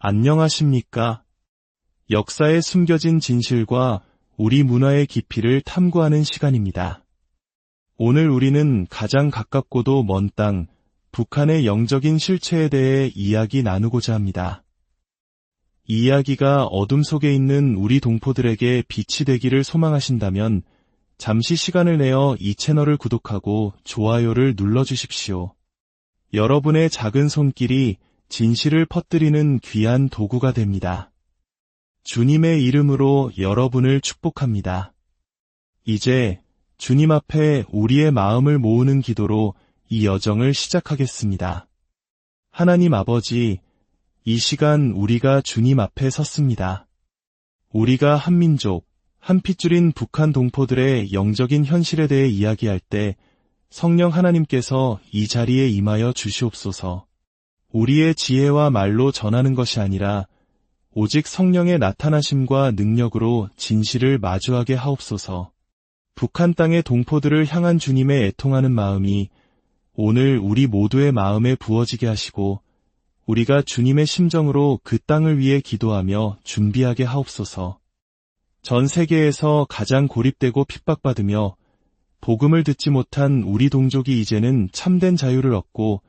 안녕하십니까? 역사에 숨겨진 진실과 우리 문화의 깊이를 탐구하는 시간입니다. 오늘 우리는 가장 가깝고도 먼 땅, 북한의 영적인 실체에 대해 이야기 나누고자 합니다. 이 이야기가 어둠 속에 있는 우리 동포들에게 빛이 되기를 소망하신다면 잠시 시간을 내어 이 채널을 구독하고 좋아요를 눌러주십시오. 여러분의 작은 손길이 진실을 퍼뜨리는 귀한 도구가 됩니다. 주님의 이름으로 여러분을 축복합니다. 이제 주님 앞에 우리의 마음을 모으는 기도로 이 여정을 시작하겠습니다. 하나님 아버지, 이 시간 우리가 주님 앞에 섰습니다. 우리가 한 민족, 한 핏줄인 북한 동포들의 영적인 현실에 대해 이야기할 때 성령 하나님께서 이 자리에 임하여 주시옵소서. 우리의 지혜와 말로 전하는 것이 아니라 오직 성령의 나타나심과 능력으로 진실을 마주하게 하옵소서. 북한 땅의 동포들을 향한 주님의 애통하는 마음이 오늘 우리 모두의 마음에 부어지게 하시고 우리가 주님의 심정으로 그 땅을 위해 기도하며 준비하게 하옵소서. 전 세계에서 가장 고립되고 핍박받으며 복음을 듣지 못한 우리 동족이 이제는 참된 자유를 얻고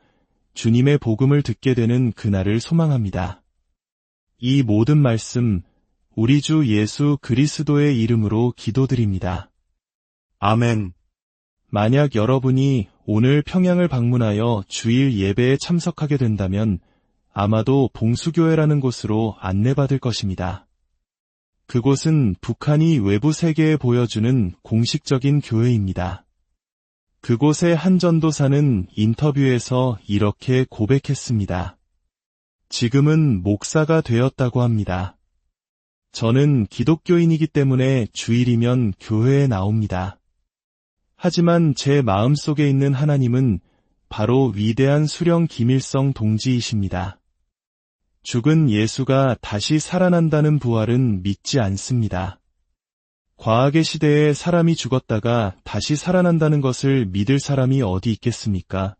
주님의 복음을 듣게 되는 그날을 소망합니다. 이 모든 말씀 우리 주 예수 그리스도의 이름으로 기도드립니다. 아멘. 만약 여러분이 오늘 평양을 방문하여 주일 예배에 참석하게 된다면 아마도 봉수교회라는 곳으로 안내받을 것입니다. 그곳은 북한이 외부 세계에 보여주는 공식적인 교회입니다. 그곳의 한 전도사는 인터뷰에서 이렇게 고백했습니다. 지금은 목사가 되었다고 합니다. 저는 기독교인이기 때문에 주일이면 교회에 나옵니다. 하지만 제 마음속에 있는 하나님은 바로 위대한 수령 김일성 동지이십니다. 죽은 예수가 다시 살아난다는 부활은 믿지 않습니다. 과학의 시대에 사람이 죽었다가 다시 살아난다는 것을 믿을 사람이 어디 있겠습니까?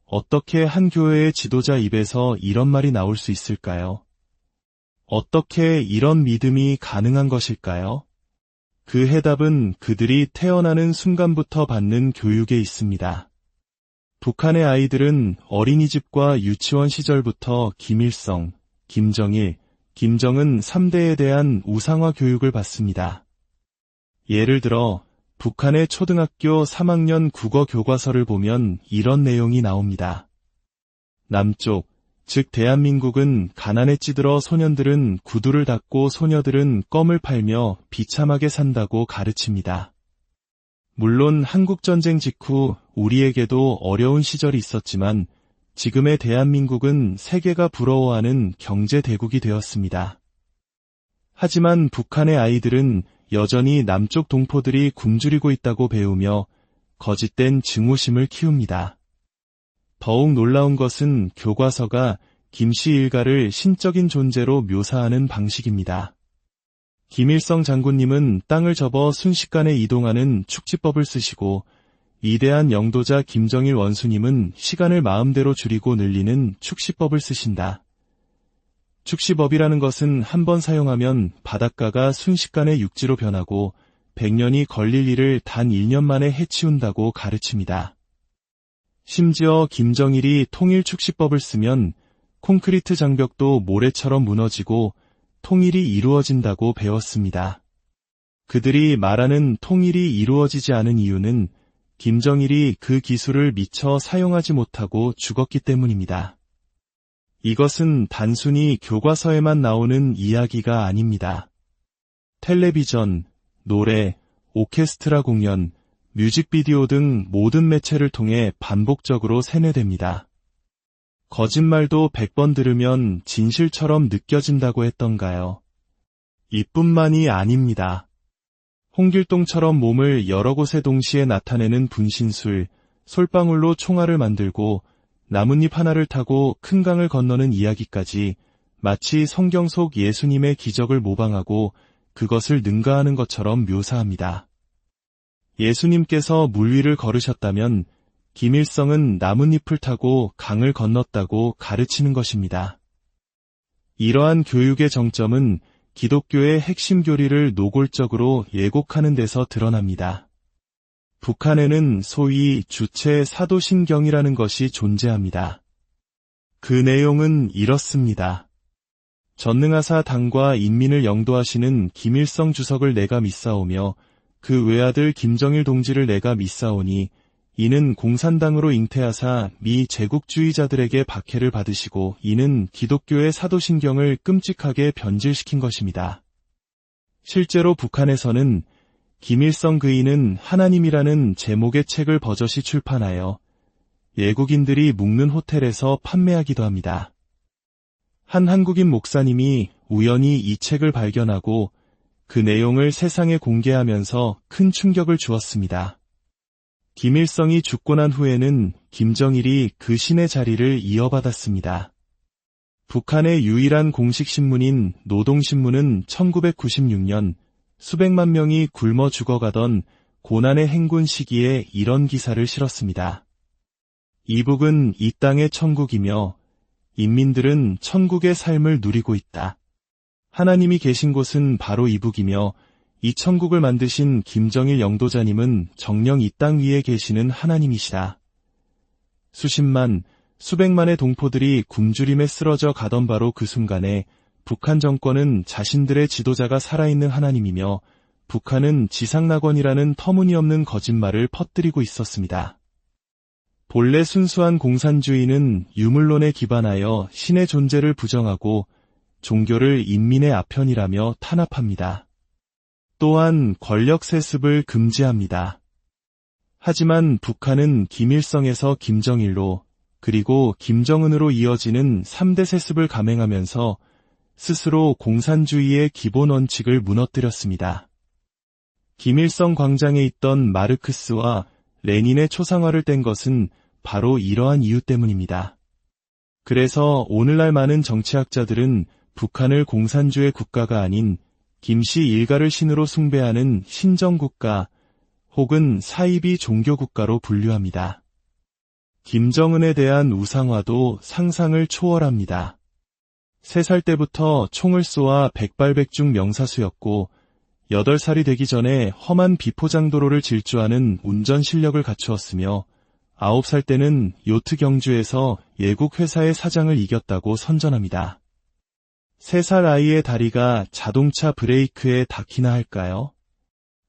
어떻게 한 교회의 지도자 입에서 이런 말이 나올 수 있을까요? 어떻게 이런 믿음이 가능한 것일까요? 그 해답은 그들이 태어나는 순간부터 받는 교육에 있습니다. 북한의 아이들은 어린이집과 유치원 시절부터 김일성, 김정일, 김정은 3대에 대한 우상화 교육을 받습니다. 예를 들어 북한의 초등학교 3학년 국어 교과서를 보면 이런 내용이 나옵니다. 남쪽, 즉 대한민국은 가난에 찌들어 소년들은 구두를 닦고 소녀들은 껌을 팔며 비참하게 산다고 가르칩니다. 물론 한국전쟁 직후 우리에게도 어려운 시절이 있었지만 지금의 대한민국은 세계가 부러워하는 경제대국이 되었습니다. 하지만 북한의 아이들은 여전히 남쪽 동포들이 굶주리고 있다고 배우며 거짓된 증오심을 키웁니다. 더욱 놀라운 것은 교과서가 김씨 일가를 신적인 존재로 묘사하는 방식입니다. 김일성 장군님은 땅을 접어 순식간에 이동하는 축지법을 쓰시고 위대한 영도자 김정일 원수님은 시간을 마음대로 줄이고 늘리는 축시법을 쓰신다. 축시법이라는 것은 한번 사용하면 바닷가가 순식간에 육지로 변하고 100년이 걸릴 일을 단 1년 만에 해치운다고 가르칩니다. 심지어 김정일이 통일 축시법을 쓰면 콘크리트 장벽도 모래처럼 무너지고 통일이 이루어진다고 배웠습니다. 그들이 말하는 통일이 이루어지지 않은 이유는 김정일이 그 기술을 미처 사용하지 못하고 죽었기 때문입니다. 이것은 단순히 교과서에만 나오는 이야기가 아닙니다. 텔레비전, 노래, 오케스트라 공연, 뮤직비디오 등 모든 매체를 통해 반복적으로 세뇌됩니다. 거짓말도 100번 들으면 진실처럼 느껴진다고 했던가요? 이뿐만이 아닙니다. 홍길동처럼 몸을 여러 곳에 동시에 나타내는 분신술, 솔방울로 총알을 만들고 나뭇잎 하나를 타고 큰 강을 건너는 이야기까지 마치 성경 속 예수님의 기적을 모방하고 그것을 능가하는 것처럼 묘사합니다. 예수님께서 물 위를 걸으셨다면 김일성은 나뭇잎을 타고 강을 건넜다고 가르치는 것입니다. 이러한 교육의 정점은 기독교의 핵심 교리를 노골적으로 예곡하는 데서 드러납니다. 북한에는 소위 주체 사도신경이라는 것이 존재합니다. 그 내용은 이렇습니다. 전능하사 당과 인민을 영도하시는 김일성 주석을 내가 믿사오며 그 외아들 김정일 동지를 내가 믿사오니 이는 공산당으로 잉태하사 미 제국주의자들에게 박해를 받으시고 이는 기독교의 사도신경을 끔찍하게 변질시킨 것입니다. 실제로 북한에서는 김일성 그이는 하나님이라는 제목의 책을 버젓이 출판하여 외국인들이 묵는 호텔에서 판매하기도 합니다. 한 한국인 목사님이 우연히 이 책을 발견하고 그 내용을 세상에 공개하면서 큰 충격을 주었습니다. 김일성이 죽고 난 후에는 김정일이 그 신의 자리를 이어받았습니다. 북한의 유일한 공식 신문인 노동신문은 1996년 수백만 명이 굶어 죽어가던 고난의 행군 시기에 이런 기사를 실었습니다. 이북은 이 땅의 천국이며 인민들은 천국의 삶을 누리고 있다. 하나님이 계신 곳은 바로 이북이며 이 천국을 만드신 김정일 영도자님은 정녕 이 땅 위에 계시는 하나님이시다. 수십만, 수백만의 동포들이 굶주림에 쓰러져 가던 바로 그 순간에 북한 정권은 자신들의 지도자가 살아있는 하나님이며 북한은 지상낙원이라는 터무니없는 거짓말을 퍼뜨리고 있었습니다. 본래 순수한 공산주의는 유물론에 기반하여 신의 존재를 부정하고 종교를 인민의 아편이라며 탄압합니다. 또한 권력 세습을 금지합니다. 하지만 북한은 김일성에서 김정일로 그리고 김정은으로 이어지는 3대 세습을 감행하면서 스스로 공산주의의 기본 원칙을 무너뜨렸습니다. 김일성 광장에 있던 마르크스와 레닌의 초상화를 뗀 것은 바로 이러한 이유 때문입니다. 그래서 오늘날 많은 정치학자들은 북한을 공산주의 국가가 아닌 김씨 일가를 신으로 숭배하는 신정국가 혹은 사이비 종교국가로 분류합니다. 김정은에 대한 우상화도 상상을 초월합니다. 3살 때부터 총을 쏘아 백발백중 명사수였고 8살이 되기 전에 험한 비포장도로를 질주하는 운전 실력을 갖추었으며 9살 때는 요트 경주에서 예국 회사의 사장을 이겼다고 선전합니다. 3살 아이의 다리가 자동차 브레이크에 닿기나 할까요?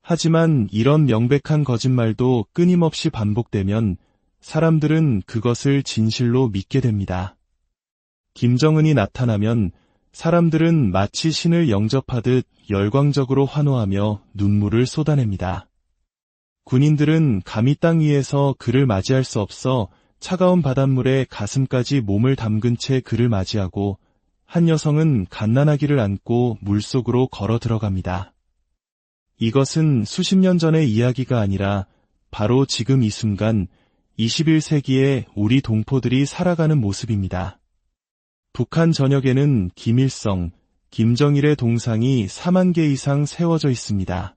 하지만 이런 명백한 거짓말도 끊임없이 반복되면 사람들은 그것을 진실로 믿게 됩니다. 김정은이 나타나면 사람들은 마치 신을 영접하듯 열광적으로 환호하며 눈물을 쏟아냅니다. 군인들은 감히 땅 위에서 그를 맞이할 수 없어 차가운 바닷물에 가슴까지 몸을 담근 채 그를 맞이하고 한 여성은 갓난아기를 안고 물속으로 걸어 들어갑니다. 이것은 수십 년 전의 이야기가 아니라 바로 지금 이 순간 21세기에 우리 동포들이 살아가는 모습입니다. 북한 전역에는 김일성, 김정일의 동상이 4만 개 이상 세워져 있습니다.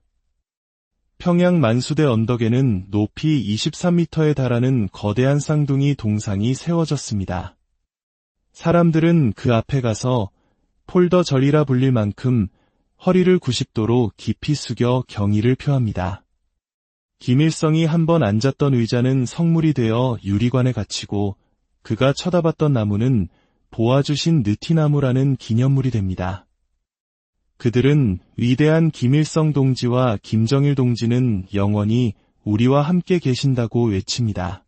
평양 만수대 언덕에는 높이 23m에 달하는 거대한 쌍둥이 동상이 세워졌습니다. 사람들은 그 앞에 가서 폴더 절이라 불릴 만큼 허리를 90도로 깊이 숙여 경의를 표합니다. 김일성이 한번 앉았던 의자는 성물이 되어 유리관에 갇히고 그가 쳐다봤던 나무는 보아주신 느티나무라는 기념물이 됩니다. 그들은 위대한 김일성 동지와 김정일 동지는 영원히 우리와 함께 계신다고 외칩니다.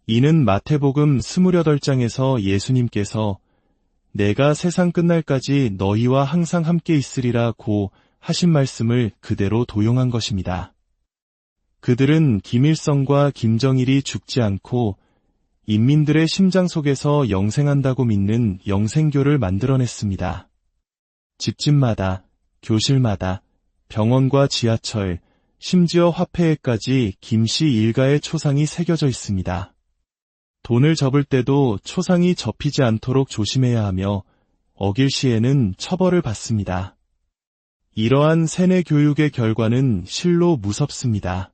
이는 마태복음 28장에서 예수님께서 내가 세상 끝날까지 너희와 항상 함께 있으리라고 하신 말씀을 그대로 도용한 것입니다. 그들은 김일성과 김정일이 죽지 않고 인민들의 심장 속에서 영생한다고 믿는 영생교를 만들어냈습니다. 집집마다, 교실마다, 병원과 지하철, 심지어 화폐에까지 김씨 일가의 초상이 새겨져 있습니다. 돈을 접을 때도 초상이 접히지 않도록 조심해야 하며 어길 시에는 처벌을 받습니다. 이러한 세뇌 교육의 결과는 실로 무섭습니다.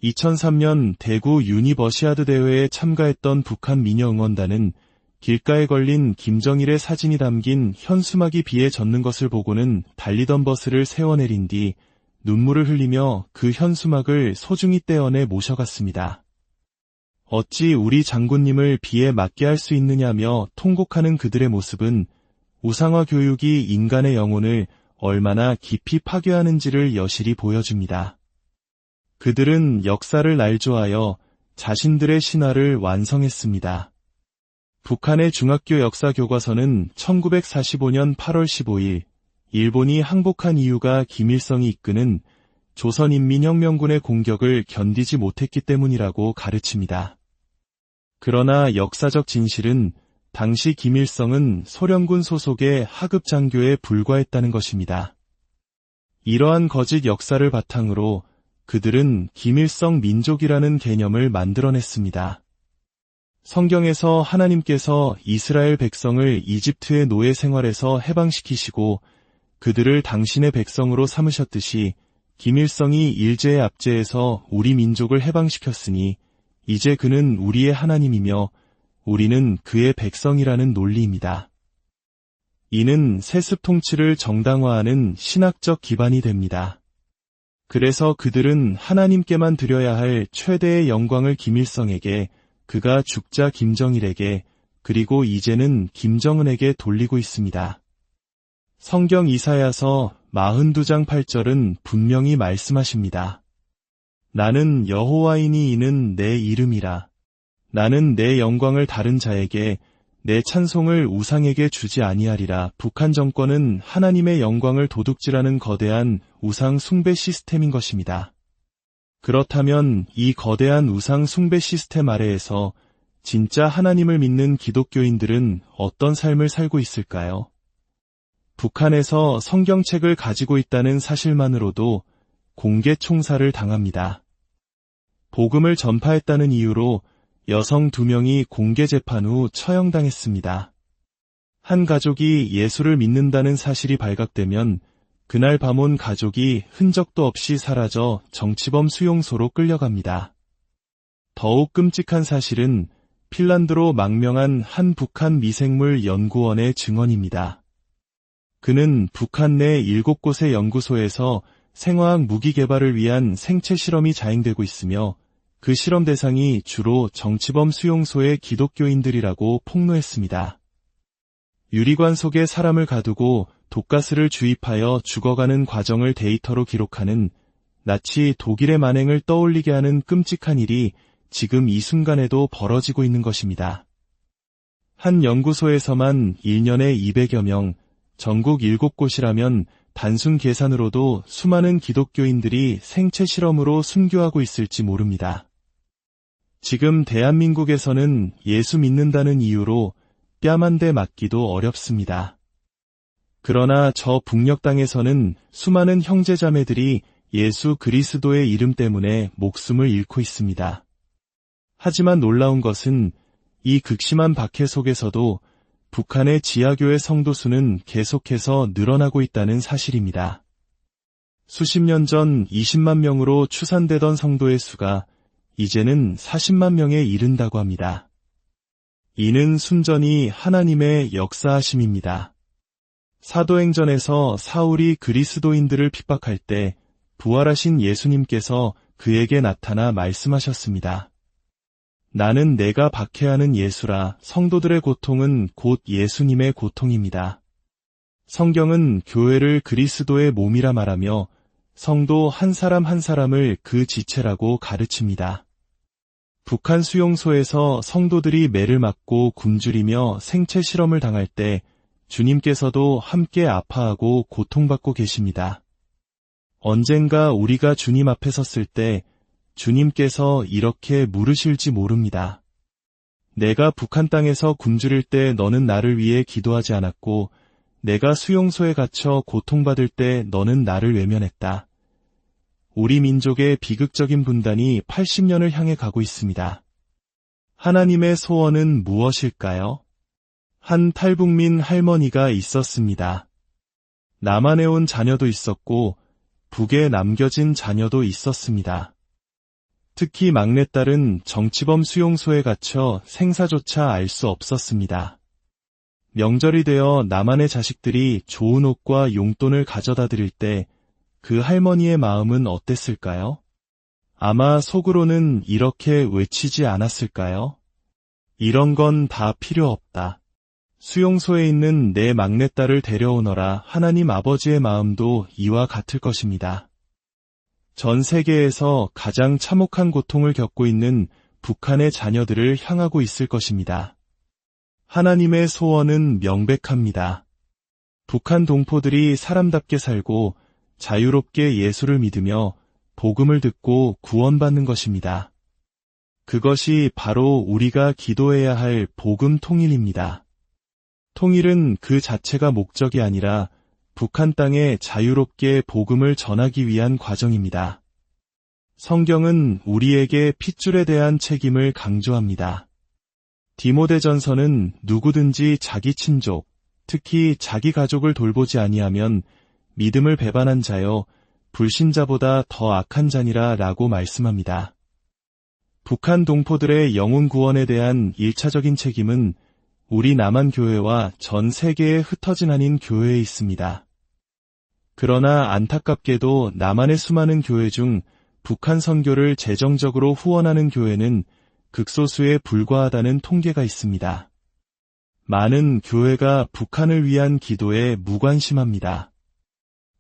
2003년 대구 유니버시아드 대회에 참가했던 북한 미녀 응원단은 길가에 걸린 김정일의 사진이 담긴 현수막이 비에 젖는 것을 보고는 달리던 버스를 세워내린 뒤 눈물을 흘리며 그 현수막을 소중히 떼어내 모셔갔습니다. 어찌 우리 장군님을 비에 맞게 할 수 있느냐며 통곡하는 그들의 모습은 우상화 교육이 인간의 영혼을 얼마나 깊이 파괴하는지를 여실히 보여줍니다. 그들은 역사를 날조하여 자신들의 신화를 완성했습니다. 북한의 중학교 역사 교과서는 1945년 8월 15일 일본이 항복한 이유가 김일성이 이끄는 조선인민혁명군의 공격을 견디지 못했기 때문이라고 가르칩니다. 그러나 역사적 진실은 당시 김일성은 소련군 소속의 하급 장교에 불과했다는 것입니다. 이러한 거짓 역사를 바탕으로 그들은 김일성 민족이라는 개념을 만들어냈습니다. 성경에서 하나님께서 이스라엘 백성을 이집트의 노예 생활에서 해방시키시고 그들을 당신의 백성으로 삼으셨듯이 김일성이 일제의 압제에서 우리 민족을 해방시켰으니 이제 그는 우리의 하나님이며 우리는 그의 백성이라는 논리입니다. 이는 세습 통치를 정당화하는 신학적 기반이 됩니다. 그래서 그들은 하나님께만 드려야 할 최대의 영광을 김일성에게, 그가 죽자 김정일에게, 그리고 이제는 김정은에게 돌리고 있습니다. 성경 이사야서 42장 8절은 분명히 말씀하십니다. 나는 여호와이니 이는 내 이름이라. 나는 내 영광을 다른 자에게, 내 찬송을 우상에게 주지 아니하리라. 북한 정권은 하나님의 영광을 도둑질하는 거대한 우상 숭배 시스템인 것입니다. 그렇다면 이 거대한 우상 숭배 시스템 아래에서 진짜 하나님을 믿는 기독교인들은 어떤 삶을 살고 있을까요? 북한에서 성경책을 가지고 있다는 사실만으로도 공개 총살을 당합니다. 복음을 전파했다는 이유로 여성 2명이 공개 재판 후 처형당했습니다. 한 가족이 예수를 믿는다는 사실이 발각되면 그날 밤 온 가족이 흔적도 없이 사라져 정치범 수용소로 끌려갑니다. 더욱 끔찍한 사실은 핀란드로 망명한 한 북한 미생물 연구원의 증언입니다. 그는 북한 내 7곳의 연구소에서 생화학 무기 개발을 위한 생체 실험이 자행되고 있으며 그 실험 대상이 주로 정치범 수용소의 기독교인들이라고 폭로했습니다. 유리관 속에 사람을 가두고 독가스를 주입하여 죽어가는 과정을 데이터로 기록하는 나치 독일의 만행을 떠올리게 하는 끔찍한 일이 지금 이 순간에도 벌어지고 있는 것입니다. 한 연구소에서만 1년에 200여 명, 전국 7곳이라면 단순 계산으로도 수많은 기독교인들이 생체 실험으로 순교하고 있을지 모릅니다. 지금 대한민국에서는 예수 믿는다는 이유로 뺨 한 대 맞기도 어렵습니다. 그러나 저 북녘 땅에서는 수많은 형제자매들이 예수 그리스도의 이름 때문에 목숨을 잃고 있습니다. 하지만 놀라운 것은 이 극심한 박해 속에서도 북한의 지하교회 성도 수는 계속해서 늘어나고 있다는 사실입니다. 수십 년 전 20만 명으로 추산되던 성도의 수가 이제는 40만 명에 이른다고 합니다. 이는 순전히 하나님의 역사하심입니다. 사도행전에서 사울이 그리스도인들을 핍박할 때 부활하신 예수님께서 그에게 나타나 말씀하셨습니다. 나는 내가 박해하는 예수라. 성도들의 고통은 곧 예수님의 고통입니다. 성경은 교회를 그리스도의 몸이라 말하며 성도 한 사람 한 사람을 그 지체라고 가르칩니다. 북한 수용소에서 성도들이 매를 맞고 굶주리며 생체 실험을 당할 때 주님께서도 함께 아파하고 고통받고 계십니다. 언젠가 우리가 주님 앞에 섰을 때 주님께서 이렇게 물으실지 모릅니다. 내가 북한 땅에서 굶주릴 때 너는 나를 위해 기도하지 않았고 내가 수용소에 갇혀 고통받을 때 너는 나를 외면했다. 우리 민족의 비극적인 분단이 80년을 향해 가고 있습니다. 하나님의 소원은 무엇일까요? 한 탈북민 할머니가 있었습니다. 남한에 온 자녀도 있었고 북에 남겨진 자녀도 있었습니다. 특히 막내딸은 정치범 수용소에 갇혀 생사조차 알 수 없었습니다. 명절이 되어 나만의 자식들이 좋은 옷과 용돈을 가져다 드릴 때 그 할머니의 마음은 어땠을까요? 아마 속으로는 이렇게 외치지 않았을까요? 이런 건 다 필요 없다. 수용소에 있는 내 막내딸을 데려오너라. 하나님 아버지의 마음도 이와 같을 것입니다. 전 세계에서 가장 참혹한 고통을 겪고 있는 북한의 자녀들을 향하고 있을 것입니다. 하나님의 소원은 명백합니다. 북한 동포들이 사람답게 살고 자유롭게 예수를 믿으며 복음을 듣고 구원받는 것입니다. 그것이 바로 우리가 기도해야 할 복음 통일입니다. 통일은 그 자체가 목적이 아니라 북한 땅에 자유롭게 복음을 전하기 위한 과정입니다. 성경은 우리에게 핏줄에 대한 책임을 강조합니다. 디모데전서는 누구든지 자기 친족, 특히 자기 가족을 돌보지 아니하면 믿음을 배반한 자여 불신자보다 더 악한 자니라 라고 말씀합니다. 북한 동포들의 영혼 구원에 대한 1차적인 책임은 우리 남한교회와 전 세계에 흩어진 한인 교회에 있습니다. 그러나 안타깝게도 남한의 수많은 교회 중 북한 선교를 재정적으로 후원하는 교회는 극소수에 불과하다는 통계가 있습니다. 많은 교회가 북한을 위한 기도에 무관심합니다.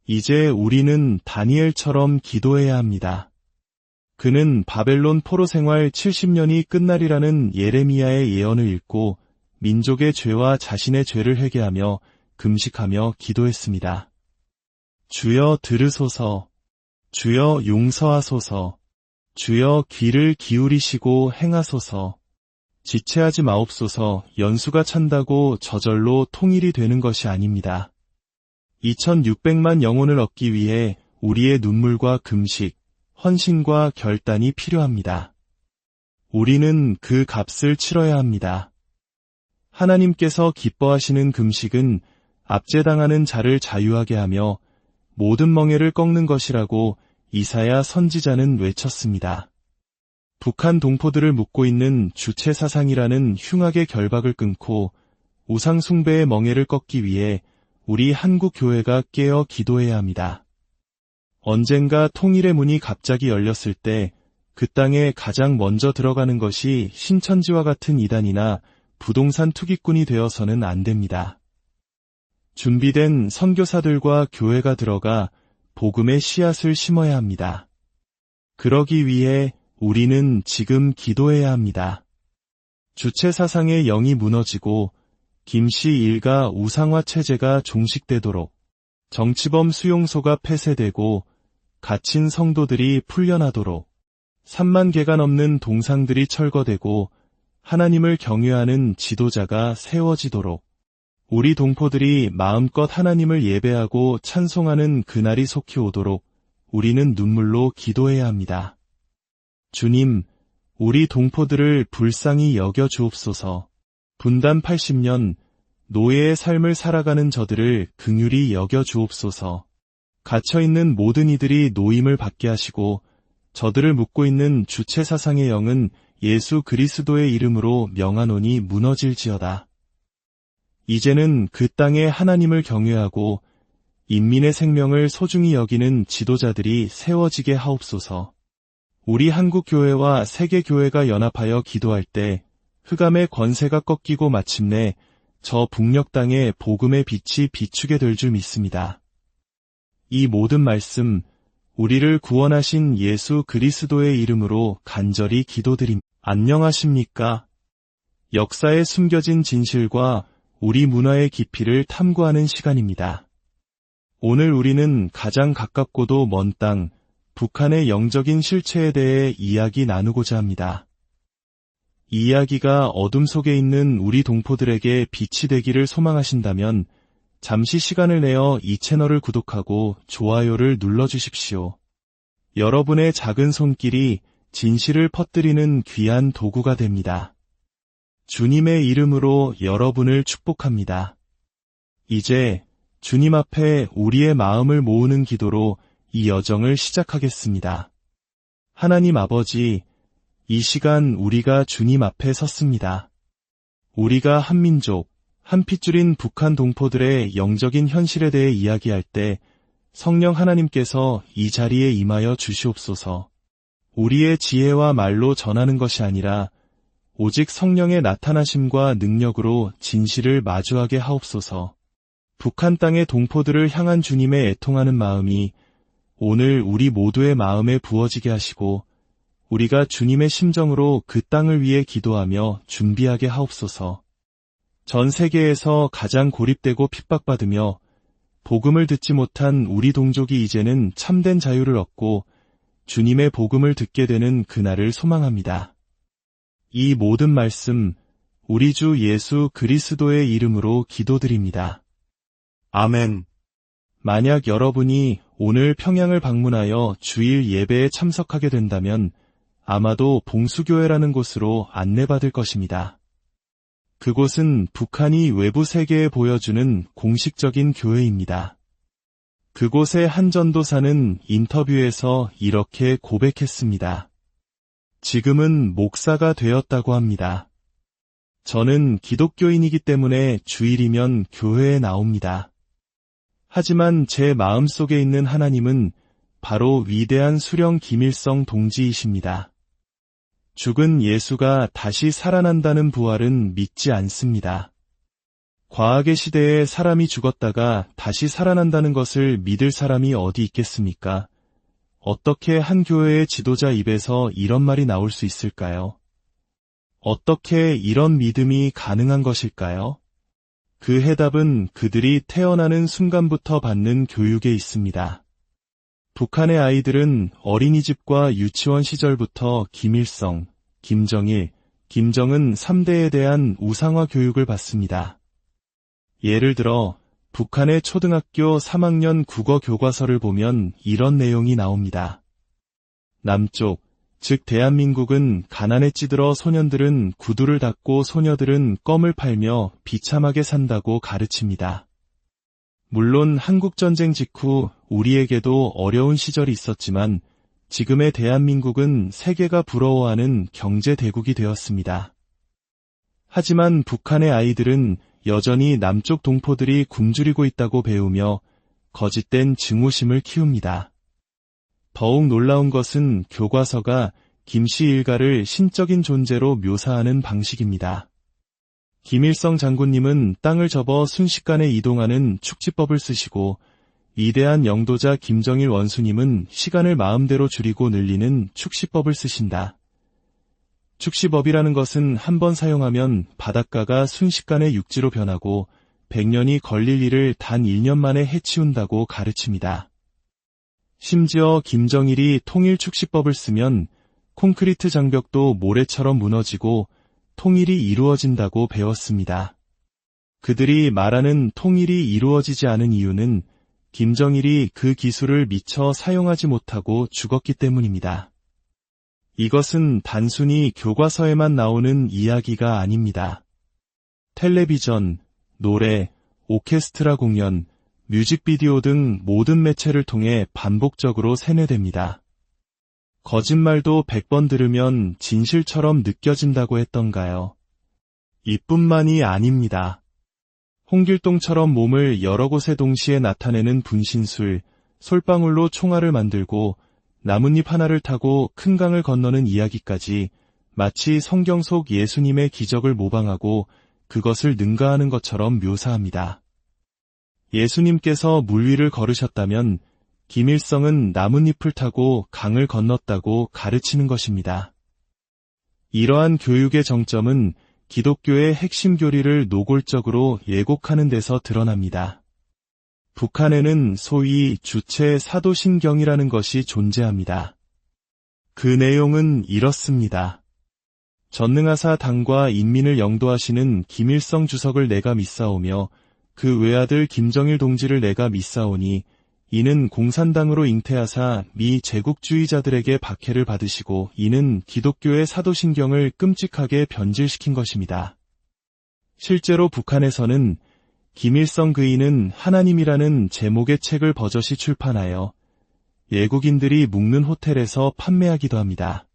이제 우리는 다니엘처럼 기도해야 합니다. 그는 바벨론 포로 생활 70년이 끝날이라는 예레미야의 예언을 읽고 민족의 죄와 자신의 죄를 회개하며 금식하며 기도했습니다. 주여 들으소서, 주여 용서하소서, 주여 귀를 기울이시고 행하소서, 지체하지 마옵소서. 연수가 찬다고 저절로 통일이 되는 것이 아닙니다. 2600만 영혼을 얻기 위해 우리의 눈물과 금식, 헌신과 결단이 필요합니다. 우리는 그 값을 치러야 합니다. 하나님께서 기뻐하시는 금식은 압제당하는 자를 자유하게 하며 모든 멍에를 꺾는 것이라고 이사야 선지자는 외쳤습니다. 북한 동포들을 묶고 있는 주체 사상이라는 흉악의 결박을 끊고 우상 숭배의 멍에를 꺾기 위해 우리 한국 교회가 깨어 기도해야 합니다. 언젠가 통일의 문이 갑자기 열렸을 때 그 땅에 가장 먼저 들어가는 것이 신천지와 같은 이단이나 부동산 투기꾼이 되어서는 안 됩니다. 준비된 선교사들과 교회가 들어가 복음의 씨앗을 심어야 합니다. 그러기 위해 우리는 지금 기도해야 합니다. 주체 사상의 영이 무너지고 김씨 일가 우상화 체제가 종식되도록, 정치범 수용소가 폐쇄되고 갇힌 성도들이 풀려나도록, 3만 개가 넘는 동상들이 철거되고 하나님을 경외하는 지도자가 세워지도록, 우리 동포들이 마음껏 하나님을 예배하고 찬송하는 그날이 속히 오도록 우리는 눈물로 기도해야 합니다. 주님, 우리 동포들을 불쌍히 여겨 주옵소서. 분단 80년 노예의 삶을 살아가는 저들을 긍휼히 여겨 주옵소서. 갇혀있는 모든 이들이 노임을 받게 하시고 저들을 묶고 있는 주체 사상의 영은 예수 그리스도의 이름으로 명하노니 무너질지어다. 이제는 그 땅에 하나님을 경외하고 인민의 생명을 소중히 여기는 지도자들이 세워지게 하옵소서. 우리 한국교회와 세계교회가 연합하여 기도할 때 흑암의 권세가 꺾이고 마침내 저 북녘 땅에 복음의 빛이 비추게 될 줄 믿습니다. 이 모든 말씀, 우리를 구원하신 예수 그리스도의 이름으로 간절히 기도드립니다. 안녕하십니까? 역사에 숨겨진 진실과 우리 문화의 깊이를 탐구하는 시간입니다. 오늘 우리는 가장 가깝고도 먼 땅, 북한의 영적인 실체에 대해 이야기 나누고자 합니다. 이 이야기가 어둠 속에 있는 우리 동포들에게 빛이 되기를 소망하신다면 잠시 시간을 내어 이 채널을 구독하고 좋아요를 눌러주십시오. 여러분의 작은 손길이 진실을 퍼뜨리는 귀한 도구가 됩니다. 주님의 이름으로 여러분을 축복합니다. 이제 주님 앞에 우리의 마음을 모으는 기도로 이 여정을 시작하겠습니다. 하나님 아버지, 이 시간 우리가 주님 앞에 섰습니다. 우리가 한 민족, 한 핏줄인 북한 동포들의 영적인 현실에 대해 이야기할 때 성령 하나님께서 이 자리에 임하여 주시옵소서. 우리의 지혜와 말로 전하는 것이 아니라 오직 성령의 나타나심과 능력으로 진실을 마주하게 하옵소서. 북한 땅의 동포들을 향한 주님의 애통하는 마음이 오늘 우리 모두의 마음에 부어지게 하시고 우리가 주님의 심정으로 그 땅을 위해 기도하며 준비하게 하옵소서. 전 세계에서 가장 고립되고 핍박받으며 복음을 듣지 못한 우리 동족이 이제는 참된 자유를 얻고 주님의 복음을 듣게 되는 그날을 소망합니다. 이 모든 말씀 우리 주 예수 그리스도의 이름으로 기도드립니다. 아멘. 만약 여러분이 오늘 평양을 방문하여 주일 예배에 참석하게 된다면 아마도 봉수교회라는 곳으로 안내받을 것입니다. 그곳은 북한이 외부 세계에 보여주는 공식적인 교회입니다. 그곳의 한 전도사는 인터뷰에서 이렇게 고백했습니다. 지금은 목사가 되었다고 합니다. 저는 기독교인이기 때문에 주일이면 교회에 나옵니다. 하지만 제 마음속에 있는 하나님은 바로 위대한 수령 김일성 동지이십니다. 죽은 예수가 다시 살아난다는 부활은 믿지 않습니다. 과학의 시대에 사람이 죽었다가 다시 살아난다는 것을 믿을 사람이 어디 있겠습니까? 어떻게 한 교회의 지도자 입에서 이런 말이 나올 수 있을까요? 어떻게 이런 믿음이 가능한 것일까요? 그 해답은 그들이 태어나는 순간부터 받는 교육에 있습니다. 북한의 아이들은 어린이집과 유치원 시절부터 김일성, 김정일, 김정은 3대에 대한 우상화 교육을 받습니다. 예를 들어 북한의 초등학교 3학년 국어 교과서를 보면 이런 내용이 나옵니다. 남쪽, 즉 대한민국은 가난에 찌들어 소년들은 구두를 닦고 소녀들은 껌을 팔며 비참하게 산다고 가르칩니다. 물론 한국전쟁 직후 우리에게도 어려운 시절이 있었지만 지금의 대한민국은 세계가 부러워하는 경제대국이 되었습니다. 하지만 북한의 아이들은 여전히 남쪽 동포들이 굶주리고 있다고 배우며 거짓된 증오심을 키웁니다. 더욱 놀라운 것은 교과서가 김씨 일가를 신적인 존재로 묘사하는 방식입니다. 김일성 장군님은 땅을 접어 순식간에 이동하는 축지법을 쓰시고 위대한 영도자 김정일 원수님은 시간을 마음대로 줄이고 늘리는 축시법을 쓰신다. 축시법이라는 것은 한 번 사용하면 바닷가가 순식간에 육지로 변하고 100년이 걸릴 일을 단 1년 만에 해치운다고 가르칩니다. 심지어 김정일이 통일 축시법을 쓰면 콘크리트 장벽도 모래처럼 무너지고 통일이 이루어진다고 배웠습니다. 그들이 말하는 통일이 이루어지지 않은 이유는 김정일이 그 기술을 미처 사용하지 못하고 죽었기 때문입니다. 이것은 단순히 교과서에만 나오는 이야기가 아닙니다. 텔레비전, 노래, 오케스트라 공연, 뮤직비디오 등 모든 매체를 통해 반복적으로 세뇌됩니다. 거짓말도 100번 들으면 진실처럼 느껴진다고 했던가요? 이뿐만이 아닙니다. 홍길동처럼 몸을 여러 곳에 동시에 나타내는 분신술, 솔방울로 총알을 만들고 나뭇잎 하나를 타고 큰 강을 건너는 이야기까지 마치 성경 속 예수님의 기적을 모방하고 그것을 능가하는 것처럼 묘사합니다. 예수님께서 물 위를 걸으셨다면 김일성은 나뭇잎을 타고 강을 건넜다고 가르치는 것입니다. 이러한 교육의 정점은 기독교의 핵심 교리를 노골적으로 예곡하는 데서 드러납니다. 북한에는 소위 주체 사도신경이라는 것이 존재합니다. 그 내용은 이렇습니다. 전능하사 당과 인민을 영도하시는 김일성 주석을 내가 믿사오며 그 외아들 김정일 동지를 내가 믿사오니 이는 공산당으로 잉태하사 미 제국주의자들에게 박해를 받으시고 이는 기독교의 사도신경을 끔찍하게 변질시킨 것입니다. 실제로 북한에서는 김일성 그이는 하나님이라는 제목의 책을 버젓이 출판하여 외국인들이 묵는 호텔에서 판매하기도 합니다.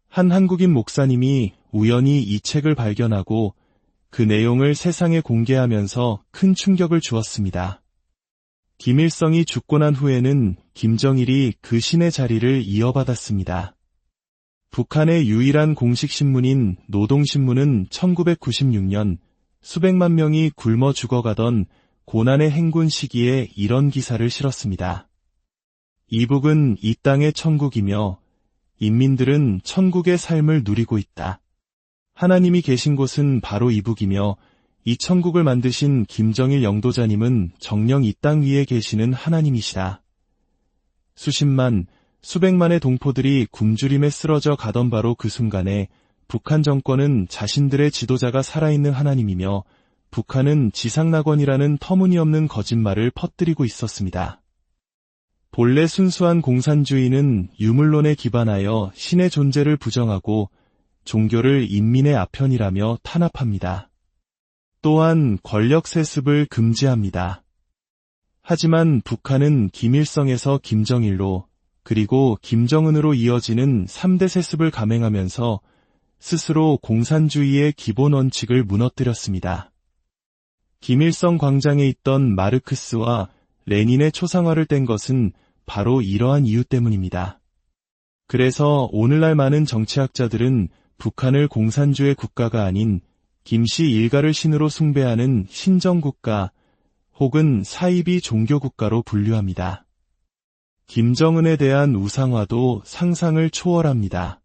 한 한국인 목사님이 우연히 이 책을 발견하고 그 내용을 세상에 공개하면서 큰 충격을 주었습니다. 김일성이 죽고 난 후에는 김정일이 그 신의 자리를 이어받았습니다. 북한의 유일한 공식 신문인 노동신문은 1996년 수백만 명이 굶어 죽어가던 고난의 행군 시기에 이런 기사를 실었습니다. 이북은 이 땅의 천국이며 인민들은 천국의 삶을 누리고 있다. 하나님이 계신 곳은 바로 이북이며 이 천국을 만드신 김정일 영도자님은 정녕 이 땅 위에 계시는 하나님이시다. 수십만, 수백만의 동포들이 굶주림에 쓰러져 가던 바로 그 순간에 북한 정권은 자신들의 지도자가 살아있는 하나님이며 북한은 지상낙원이라는 터무니없는 거짓말을 퍼뜨리고 있었습니다. 본래 순수한 공산주의는 유물론에 기반하여 신의 존재를 부정하고 종교를 인민의 아편이라며 탄압합니다. 또한 권력 세습을 금지합니다. 하지만 북한은 김일성에서 김정일로 그리고 김정은으로 이어지는 3대 세습을 감행하면서 스스로 공산주의의 기본 원칙을 무너뜨렸습니다. 김일성 광장에 있던 마르크스와 레닌의 초상화를 뗀 것은 바로 이러한 이유 때문입니다. 그래서 오늘날 많은 정치학자들은 북한을 공산주의 국가가 아닌 김씨 일가를 신으로 숭배하는 신정국가 혹은 사이비 종교국가로 분류합니다. 김정은에 대한 우상화도 상상을 초월합니다.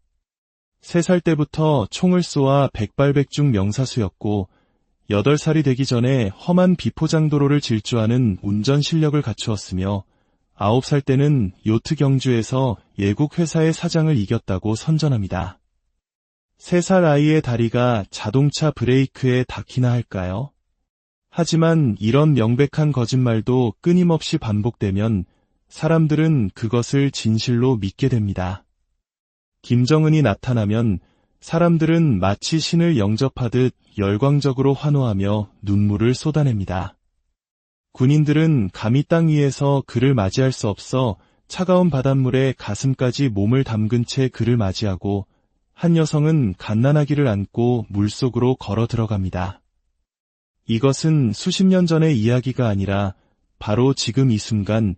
3살 때부터 총을 쏘아 백발백중 명사수였고 8살이 되기 전에 험한 비포장도로를 질주하는 운전 실력을 갖추었으며 9살 때는 요트 경주에서 예국 회사의 사장을 이겼다고 선전합니다. 3살 아이의 다리가 자동차 브레이크에 닿기나 할까요? 하지만 이런 명백한 거짓말도 끊임없이 반복되면 사람들은 그것을 진실로 믿게 됩니다. 김정은이 나타나면 사람들은 마치 신을 영접하듯 열광적으로 환호하며 눈물을 쏟아냅니다. 군인들은 감히 땅 위에서 그를 맞이할 수 없어 차가운 바닷물에 가슴까지 몸을 담근 채 그를 맞이하고 한 여성은 갓난아기를 안고 물속으로 걸어 들어갑니다. 이것은 수십 년 전의 이야기가 아니라 바로 지금 이 순간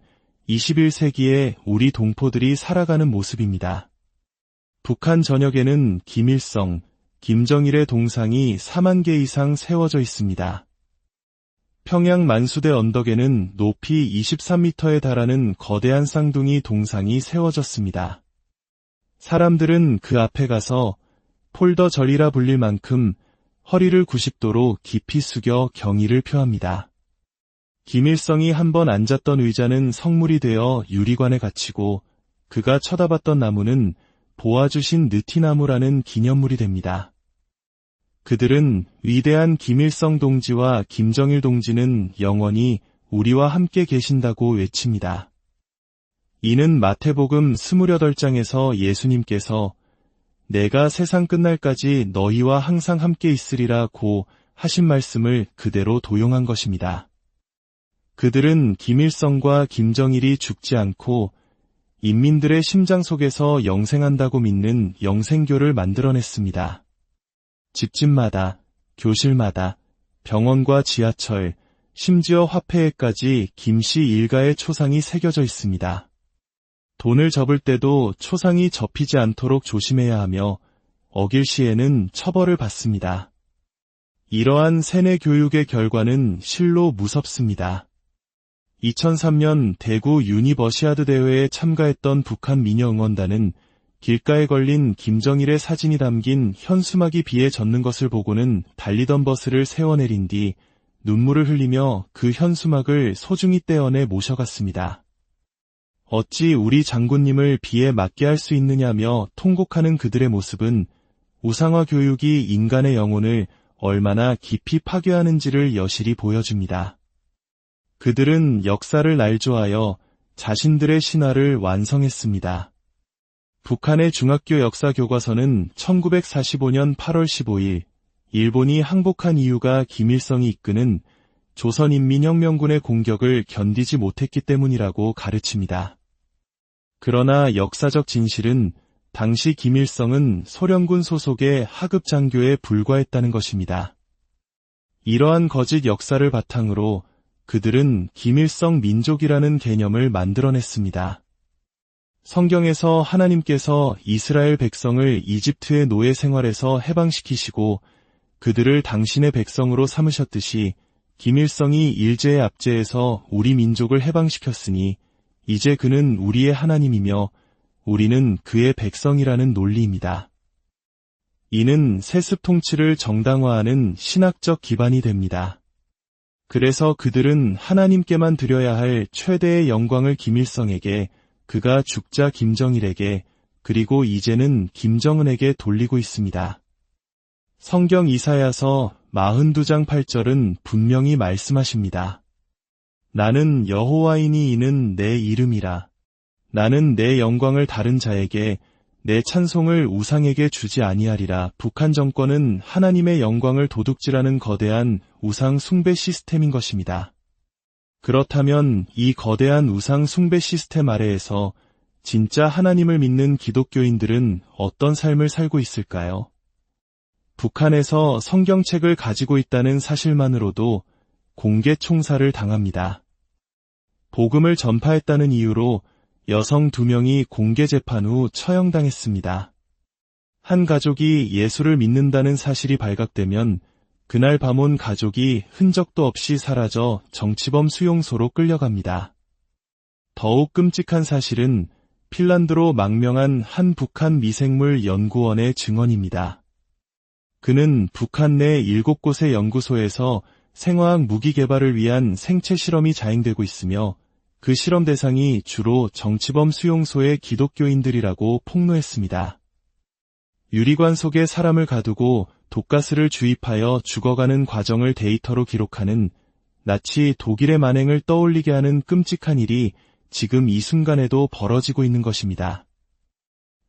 21세기에 우리 동포들이 살아가는 모습입니다. 북한 전역에는 김일성, 김정일의 동상이 4만 개 이상 세워져 있습니다. 평양 만수대 언덕에는 높이 23m에 달하는 거대한 쌍둥이 동상이 세워졌습니다. 사람들은 그 앞에 가서 폴더 절이라 불릴 만큼 허리를 90도로 깊이 숙여 경의를 표합니다. 김일성이 한번 앉았던 의자는 성물이 되어 유리관에 갇히고 그가 쳐다봤던 나무는 보아주신 느티나무라는 기념물이 됩니다. 그들은 위대한 김일성 동지와 김정일 동지는 영원히 우리와 함께 계신다고 외칩니다. 이는 마태복음 28장에서 예수님께서 내가 세상 끝날까지 너희와 항상 함께 있으리라고 하신 말씀을 그대로 도용한 것입니다. 그들은 김일성과 김정일이 죽지 않고 인민들의 심장 속에서 영생한다고 믿는 영생교를 만들어냈습니다. 집집마다, 교실마다, 병원과 지하철, 심지어 화폐에까지 김씨 일가의 초상이 새겨져 있습니다. 돈을 접을 때도 초상이 접히지 않도록 조심해야 하며 어길 시에는 처벌을 받습니다. 이러한 세뇌 교육의 결과는 실로 무섭습니다. 2003년 대구 유니버시아드 대회에 참가했던 북한 미녀 응원단은 길가에 걸린 김정일의 사진이 담긴 현수막이 비에 젖는 것을 보고는 달리던 버스를 세워내린 뒤 눈물을 흘리며 그 현수막을 소중히 떼어내 모셔갔습니다. 어찌 우리 장군님을 비에 맞게 할 수 있느냐며 통곡하는 그들의 모습은 우상화 교육이 인간의 영혼을 얼마나 깊이 파괴하는지를 여실히 보여줍니다. 그들은 역사를 날조하여 자신들의 신화를 완성했습니다. 북한의 중학교 역사 교과서는 1945년 8월 15일 일본이 항복한 이유가 김일성이 이끄는 조선인민혁명군의 공격을 견디지 못했기 때문이라고 가르칩니다. 그러나 역사적 진실은 당시 김일성은 소련군 소속의 하급 장교에 불과했다는 것입니다. 이러한 거짓 역사를 바탕으로 그들은 김일성 민족이라는 개념을 만들어냈습니다. 성경에서 하나님께서 이스라엘 백성을 이집트의 노예 생활에서 해방시키시고 그들을 당신의 백성으로 삼으셨듯이 김일성이 일제의 압제에서 우리 민족을 해방시켰으니 이제 그는 우리의 하나님이며 우리는 그의 백성이라는 논리입니다. 이는 세습 통치를 정당화하는 신학적 기반이 됩니다. 그래서 그들은 하나님께만 드려야 할 최대의 영광을 김일성에게, 그가 죽자 김정일에게, 그리고 이제는 김정은에게 돌리고 있습니다. 성경 이사야서 42장 8절은 분명히 말씀하십니다. 나는 여호와이니 이는 내 이름이라. 나는 내 영광을 다른 자에게, 내 찬송을 우상에게 주지 아니하리라. 북한 정권은 하나님의 영광을 도둑질하는 거대한 우상 숭배 시스템인 것입니다. 그렇다면 이 거대한 우상 숭배 시스템 아래에서 진짜 하나님을 믿는 기독교인들은 어떤 삶을 살고 있을까요? 북한에서 성경책을 가지고 있다는 사실만으로도 공개 총살을 당합니다. 복음을 전파했다는 이유로 여성 2명이 공개 재판 후 처형당했습니다. 한 가족이 예수를 믿는다는 사실이 발각되면 그날 밤 온 가족이 흔적도 없이 사라져 정치범 수용소로 끌려갑니다. 더욱 끔찍한 사실은 핀란드로 망명한 한 북한 미생물 연구원의 증언입니다. 그는 북한 내 7곳의 연구소에서 생화학 무기 개발을 위한 생체 실험이 자행되고 있으며 그 실험 대상이 주로 정치범 수용소의 기독교인들이라고 폭로했습니다. 유리관 속에 사람을 가두고 독가스를 주입하여 죽어가는 과정을 데이터로 기록하는 나치 독일의 만행을 떠올리게 하는 끔찍한 일이 지금 이 순간에도 벌어지고 있는 것입니다.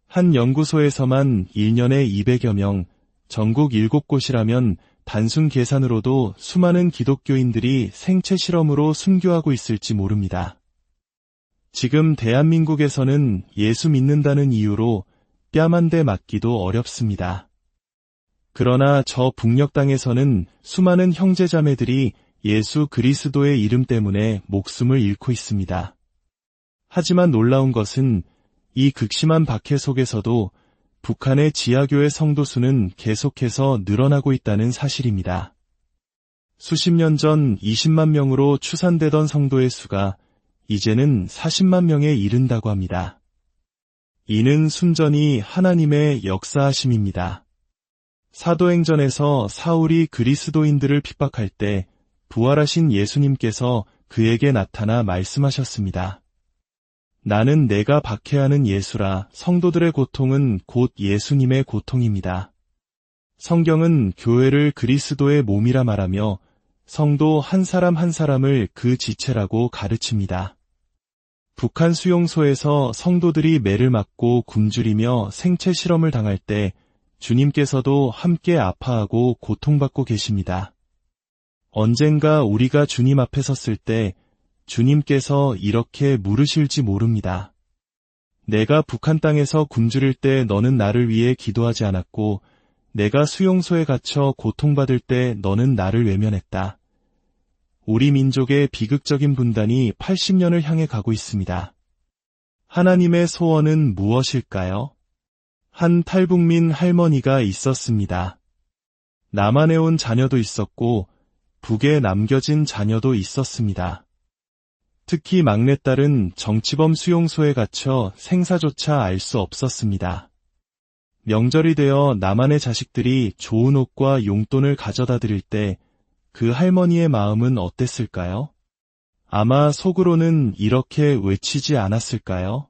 한 연구소에서만 1년에 200여 명, 전국 7곳이라면 단순 계산으로도 수많은 기독교인들이 생체 실험으로 순교하고 있을지 모릅니다. 지금 대한민국에서는 예수 믿는다는 이유로 뺨 한 대 맞기도 어렵습니다. 그러나 저 북녘 땅에서는 수많은 형제자매들이 예수 그리스도의 이름 때문에 목숨을 잃고 있습니다. 하지만 놀라운 것은 이 극심한 박해 속에서도 북한의 지하교회 성도 수는 계속해서 늘어나고 있다는 사실입니다. 수십 년 전 20만 명으로 추산되던 성도의 수가 이제는 40만 명에 이른다고 합니다. 이는 순전히 하나님의 역사하심입니다. 사도행전에서 사울이 그리스도인들을 핍박할 때 부활하신 예수님께서 그에게 나타나 말씀하셨습니다. 나는 내가 박해하는 예수라. 성도들의 고통은 곧 예수님의 고통입니다. 성경은 교회를 그리스도의 몸이라 말하며 성도 한 사람 한 사람을 그 지체라고 가르칩니다. 북한 수용소에서 성도들이 매를 맞고 굶주리며 생체 실험을 당할 때 주님께서도 함께 아파하고 고통받고 계십니다. 언젠가 우리가 주님 앞에 섰을 때 주님께서 이렇게 물으실지 모릅니다. 내가 북한 땅에서 굶주릴 때 너는 나를 위해 기도하지 않았고 내가 수용소에 갇혀 고통받을 때 너는 나를 외면했다. 우리 민족의 비극적인 분단이 80년을 향해 가고 있습니다. 하나님의 소원은 무엇일까요? 한 탈북민 할머니가 있었습니다. 남한에 온 자녀도 있었고 북에 남겨진 자녀도 있었습니다. 특히 막내딸은 정치범 수용소에 갇혀 생사조차 알 수 없었습니다. 명절이 되어 남한의 자식들이 좋은 옷과 용돈을 가져다 드릴 때 그 할머니의 마음은 어땠을까요? 아마 속으로는 이렇게 외치지 않았을까요?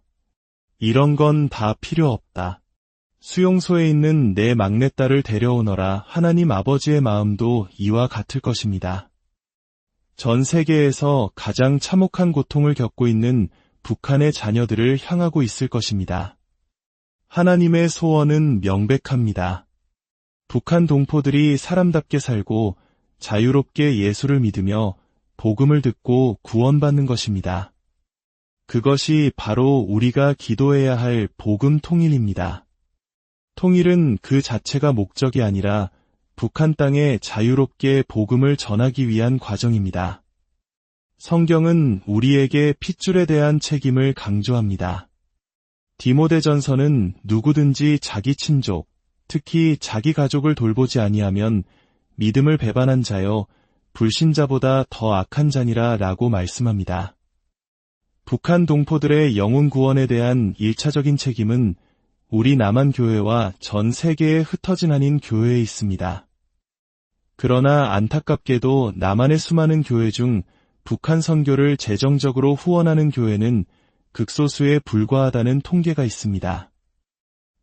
이런 건 다 필요 없다. 수용소에 있는 내 막내딸을 데려오너라. 하나님 아버지의 마음도 이와 같을 것입니다. 전 세계에서 가장 참혹한 고통을 겪고 있는 북한의 자녀들을 향하고 있을 것입니다. 하나님의 소원은 명백합니다. 북한 동포들이 사람답게 살고 자유롭게 예수를 믿으며 복음을 듣고 구원받는 것입니다. 그것이 바로 우리가 기도해야 할 복음 통일입니다. 통일은 그 자체가 목적이 아니라 북한 땅에 자유롭게 복음을 전하기 위한 과정입니다. 성경은 우리에게 핏줄에 대한 책임을 강조합니다. 디모데전서는 누구든지 자기 친족, 특히 자기 가족을 돌보지 아니하면 믿음을 배반한 자여 불신자보다 더 악한 자니라 라고 말씀합니다. 북한 동포들의 영혼 구원에 대한 1차적인 책임은 우리 남한교회와 전 세계에 흩어진 한인 교회에 있습니다. 그러나 안타깝게도 남한의 수많은 교회 중 북한 선교를 재정적으로 후원하는 교회는 극소수에 불과하다는 통계가 있습니다.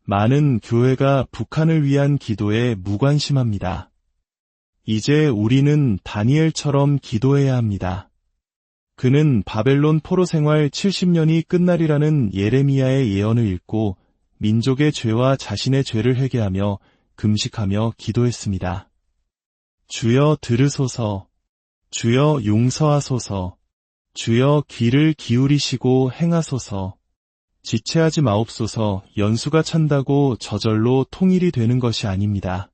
많은 교회가 북한을 위한 기도에 무관심합니다. 이제 우리는 다니엘처럼 기도해야 합니다. 그는 바벨론 포로 생활 70년이 끝날이라는 예레미야의 예언을 읽고 민족의 죄와 자신의 죄를 회개하며 금식하며 기도했습니다. 주여 들으소서, 주여 용서하소서, 주여 귀를 기울이시고 행하소서, 지체하지 마옵소서. 연수가 찬다고 저절로 통일이 되는 것이 아닙니다.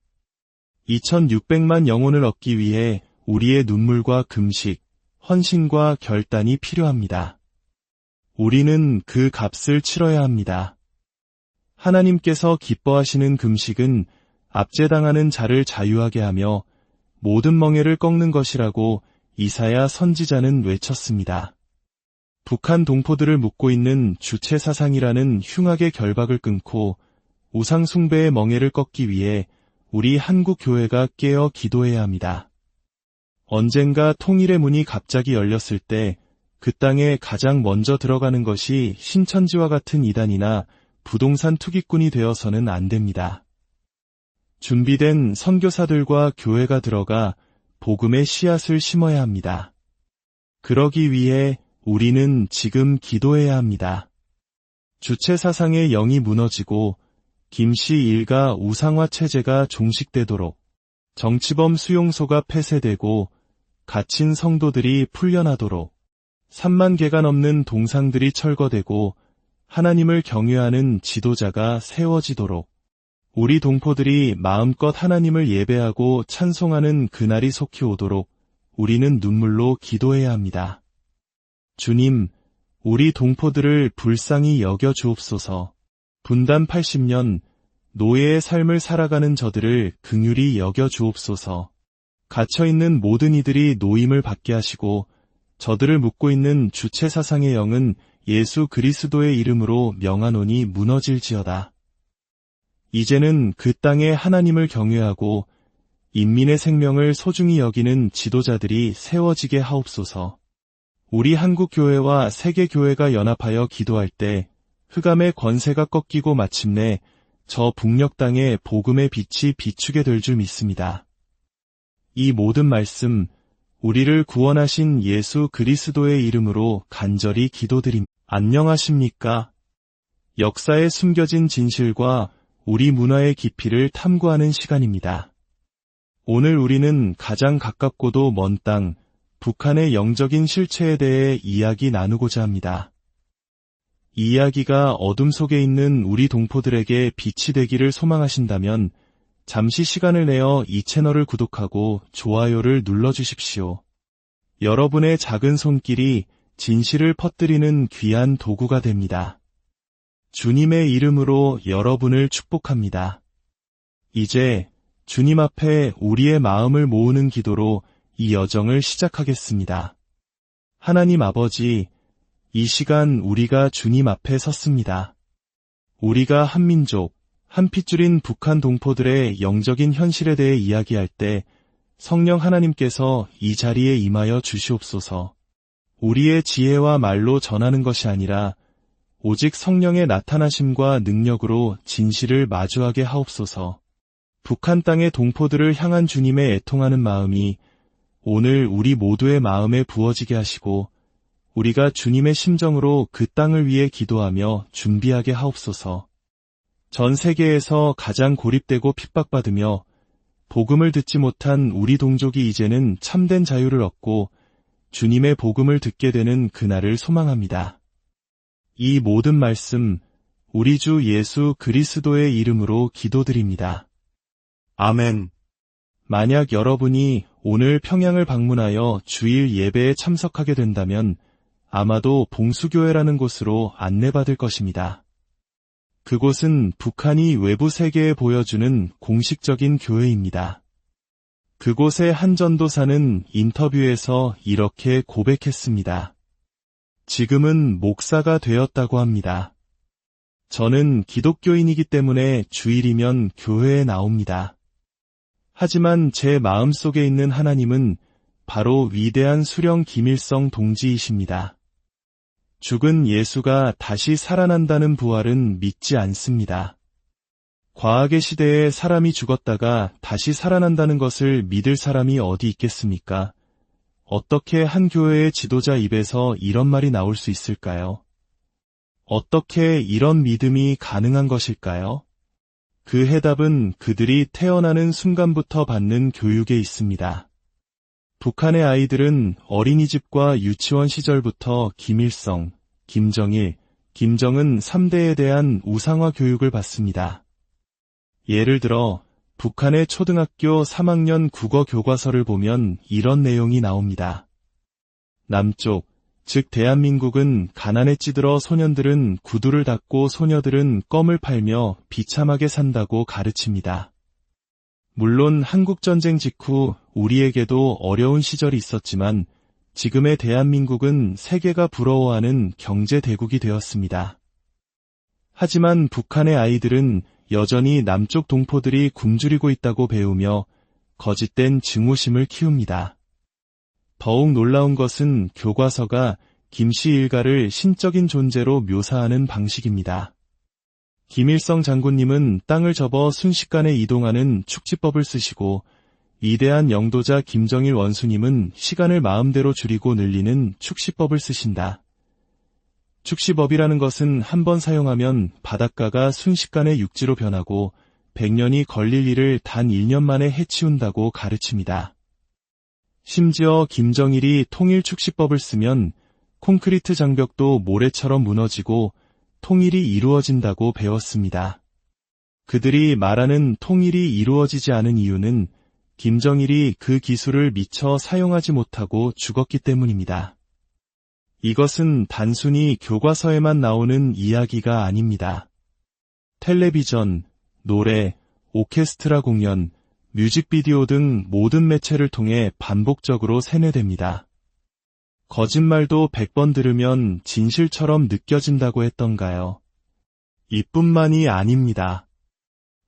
2600만 영혼을 얻기 위해 우리의 눈물과 금식, 헌신과 결단이 필요합니다. 우리는 그 값을 치러야 합니다. 하나님께서 기뻐하시는 금식은 압제당하는 자를 자유하게 하며 모든 멍에를 꺾는 것이라고 이사야 선지자는 외쳤습니다. 북한 동포들을 묶고 있는 주체 사상이라는 흉악의 결박을 끊고 우상 숭배의 멍에를 꺾기 위해 우리 한국 교회가 깨어 기도해야 합니다. 언젠가 통일의 문이 갑자기 열렸을 때 그 땅에 가장 먼저 들어가는 것이 신천지와 같은 이단이나 부동산 투기꾼이 되어서는 안 됩니다. 준비된 선교사들과 교회가 들어가 복음의 씨앗을 심어야 합니다. 그러기 위해 우리는 지금 기도해야 합니다. 주체 사상의 영이 무너지고 김씨 일가 우상화 체제가 종식되도록, 정치범 수용소가 폐쇄되고 갇힌 성도들이 풀려나도록, 3만 개가 넘는 동상들이 철거되고 하나님을 경외하는 지도자가 세워지도록, 우리 동포들이 마음껏 하나님을 예배하고 찬송하는 그날이 속히 오도록 우리는 눈물로 기도해야 합니다. 주님, 우리 동포들을 불쌍히 여겨 주옵소서. 분단 80년 노예의 삶을 살아가는 저들을 긍휼히 여겨 주옵소서. 갇혀있는 모든 이들이 노임을 받게 하시고 저들을 묶고 있는 주체 사상의 영은 예수 그리스도의 이름으로 명하노니 무너질지어다. 이제는 그 땅에 하나님을 경외하고 인민의 생명을 소중히 여기는 지도자들이 세워지게 하옵소서. 우리 한국교회와 세계교회가 연합하여 기도할 때 흑암의 권세가 꺾이고 마침내 저 북녘 땅에 복음의 빛이 비추게 될 줄 믿습니다. 이 모든 말씀, 우리를 구원하신 예수 그리스도의 이름으로 간절히 기도드립니다. 안녕하십니까? 역사에 숨겨진 진실과 우리 문화의 깊이를 탐구하는 시간입니다. 오늘 우리는 가장 가깝고도 먼 땅, 북한의 영적인 실체에 대해 이야기 나누고자 합니다. 이 이야기가 어둠 속에 있는 우리 동포들에게 빛이 되기를 소망하신다면 잠시 시간을 내어 이 채널을 구독하고 좋아요를 눌러주십시오. 여러분의 작은 손길이 진실을 퍼뜨리는 귀한 도구가 됩니다. 주님의 이름으로 여러분을 축복합니다. 이제 주님 앞에 우리의 마음을 모으는 기도로 이 여정을 시작하겠습니다. 하나님 아버지, 이 시간 우리가 주님 앞에 섰습니다. 우리가 한민족, 한 핏줄인 북한 동포들의 영적인 현실에 대해 이야기할 때 성령 하나님께서 이 자리에 임하여 주시옵소서. 우리의 지혜와 말로 전하는 것이 아니라 오직 성령의 나타나심과 능력으로 진실을 마주하게 하옵소서. 북한 땅의 동포들을 향한 주님의 애통하는 마음이 오늘 우리 모두의 마음에 부어지게 하시고 우리가 주님의 심정으로 그 땅을 위해 기도하며 준비하게 하옵소서. 전 세계에서 가장 고립되고 핍박받으며 복음을 듣지 못한 우리 동족이 이제는 참된 자유를 얻고 주님의 복음을 듣게 되는 그날을 소망합니다. 이 모든 말씀 우리 주 예수 그리스도의 이름으로 기도드립니다. 아멘. 만약 여러분이 오늘 평양을 방문하여 주일 예배에 참석하게 된다면 아마도 봉수교회라는 곳으로 안내받을 것입니다. 그곳은 북한이 외부 세계에 보여주는 공식적인 교회입니다. 그곳의 한 전도사는 인터뷰에서 이렇게 고백했습니다. 지금은 목사가 되었다고 합니다. 저는 기독교인이기 때문에 주일이면 교회에 나옵니다. 하지만 제 마음속에 있는 하나님은 바로 위대한 수령 김일성 동지이십니다. 죽은 예수가 다시 살아난다는 부활은 믿지 않습니다. 과학의 시대에 사람이 죽었다가 다시 살아난다는 것을 믿을 사람이 어디 있겠습니까? 어떻게 한 교회의 지도자 입에서 이런 말이 나올 수 있을까요? 어떻게 이런 믿음이 가능한 것일까요? 그 해답은 그들이 태어나는 순간부터 받는 교육에 있습니다. 북한의 아이들은 어린이집과 유치원 시절부터 김일성, 김정일, 김정은 3대에 대한 우상화 교육을 받습니다. 예를 들어 북한의 초등학교 3학년 국어 교과서를 보면 이런 내용이 나옵니다. 남쪽, 즉 대한민국은 가난에 찌들어 소년들은 구두를 닦고 소녀들은 껌을 팔며 비참하게 산다고 가르칩니다. 물론 한국전쟁 직후 우리에게도 어려운 시절이 있었지만 지금의 대한민국은 세계가 부러워하는 경제대국이 되었습니다. 하지만 북한의 아이들은 여전히 남쪽 동포들이 굶주리고 있다고 배우며 거짓된 증오심을 키웁니다. 더욱 놀라운 것은 교과서가 김씨 일가를 신적인 존재로 묘사하는 방식입니다. 김일성 장군님은 땅을 접어 순식간에 이동하는 축지법을 쓰시고 위대한 영도자 김정일 원수님은 시간을 마음대로 줄이고 늘리는 축시법을 쓰신다. 축시법이라는 것은 한 번 사용하면 바닷가가 순식간에 육지로 변하고 100년이 걸릴 일을 단 1년 만에 해치운다고 가르칩니다. 심지어 김정일이 통일 축시법을 쓰면 콘크리트 장벽도 모래처럼 무너지고 통일이 이루어진다고 배웠습니다. 그들이 말하는 통일이 이루어지지 않은 이유는 김정일이 그 기술을 미처 사용하지 못하고 죽었기 때문입니다. 이것은 단순히 교과서에만 나오는 이야기가 아닙니다. 텔레비전, 노래, 오케스트라 공연, 뮤직비디오 등 모든 매체를 통해 반복적으로 세뇌됩니다. 거짓말도 100번 들으면 진실처럼 느껴진다고 했던가요? 이뿐만이 아닙니다.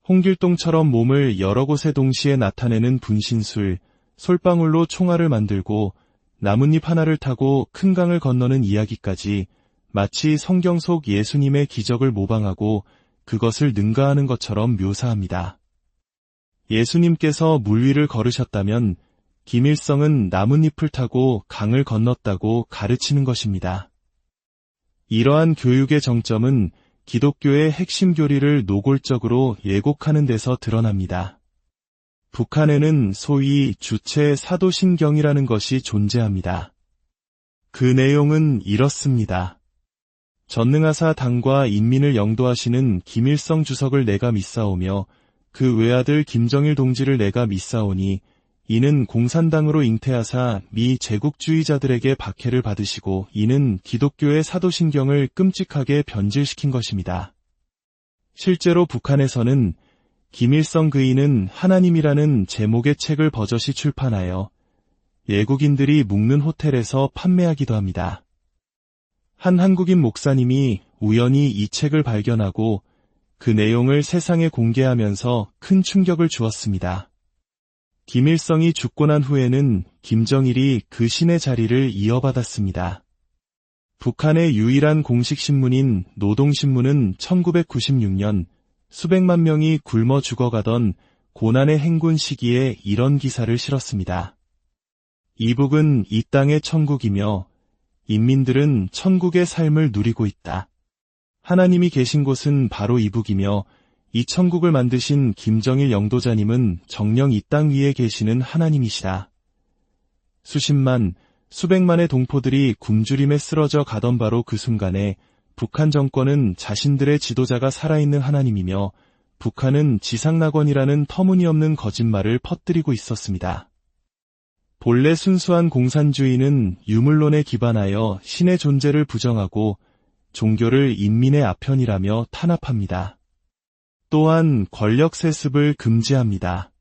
홍길동처럼 몸을 여러 곳에 동시에 나타내는 분신술, 솔방울로 총알을 만들고 나뭇잎 하나를 타고 큰 강을 건너는 이야기까지 마치 성경 속 예수님의 기적을 모방하고 그것을 능가하는 것처럼 묘사합니다. 예수님께서 물 위를 걸으셨다면 김일성은 나뭇잎을 타고 강을 건넜다고 가르치는 것입니다. 이러한 교육의 정점은 기독교의 핵심 교리를 노골적으로 예곡하는 데서 드러납니다. 북한에는 소위 주체 사도신경이라는 것이 존재합니다. 그 내용은 이렇습니다. 전능하사 당과 인민을 영도하시는 김일성 주석을 내가 믿사오며 그 외아들 김정일 동지를 내가 믿사오니 이는 공산당으로 잉태하사 미 제국주의자들에게 박해를 받으시고 이는 기독교의 사도신경을 끔찍하게 변질시킨 것입니다. 실제로 북한에서는 김일성 그이는 하나님이라는 제목의 책을 버젓이 출판하여 외국인들이 묵는 호텔에서 판매하기도 합니다. 한 한국인 목사님이 우연히 이 책을 발견하고 그 내용을 세상에 공개하면서 큰 충격을 주었습니다. 김일성이 죽고 난 후에는 김정일이 그 신의 자리를 이어받았습니다. 북한의 유일한 공식 신문인 노동신문은 1996년 수백만 명이 굶어 죽어가던 고난의 행군 시기에 이런 기사를 실었습니다. 이북은 이 땅의 천국이며 인민들은 천국의 삶을 누리고 있다. 하나님이 계신 곳은 바로 이북이며 이 천국을 만드신 김정일 영도자님은 정녕 이 땅 위에 계시는 하나님이시다. 수십만, 수백만의 동포들이 굶주림에 쓰러져 가던 바로 그 순간에 북한 정권은 자신들의 지도자가 살아있는 하나님이며 북한은 지상낙원이라는 터무니없는 거짓말을 퍼뜨리고 있었습니다. 본래 순수한 공산주의는 유물론에 기반하여 신의 존재를 부정하고 종교를 인민의 아편이라며 탄압합니다. 또한 권력 세습을 금지합니다.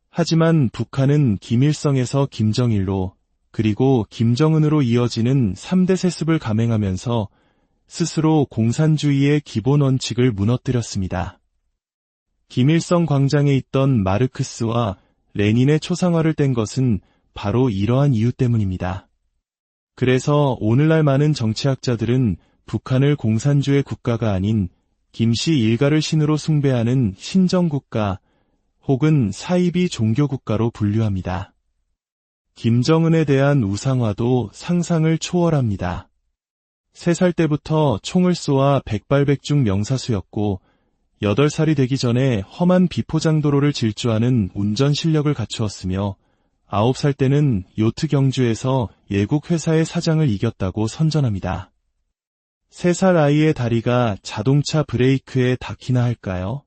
하지만 북한은 김일성에서 김정일로 그리고 김정은으로 이어지는 3대 세습을 감행하면서 스스로 공산주의의 기본 원칙을 무너뜨렸습니다. 김일성 광장에 있던 마르크스와 레닌의 초상화를 뗀 것은 바로 이러한 이유 때문입니다. 그래서 오늘날 많은 정치학자들은 북한을 공산주의 국가가 아닌 김씨 일가를 신으로 숭배하는 신정국가 혹은 사이비 종교국가로 분류합니다. 김정은에 대한 우상화도 상상을 초월합니다. 3살 때부터 총을 쏘아 백발백중 명사수였고 8살이 되기 전에 험한 비포장도로를 질주하는 운전 실력을 갖추었으며 9살 때는 요트 경주에서 예국 회사의 사장을 이겼다고 선전합니다. 3살 아이의 다리가 자동차 브레이크에 닿기나 할까요?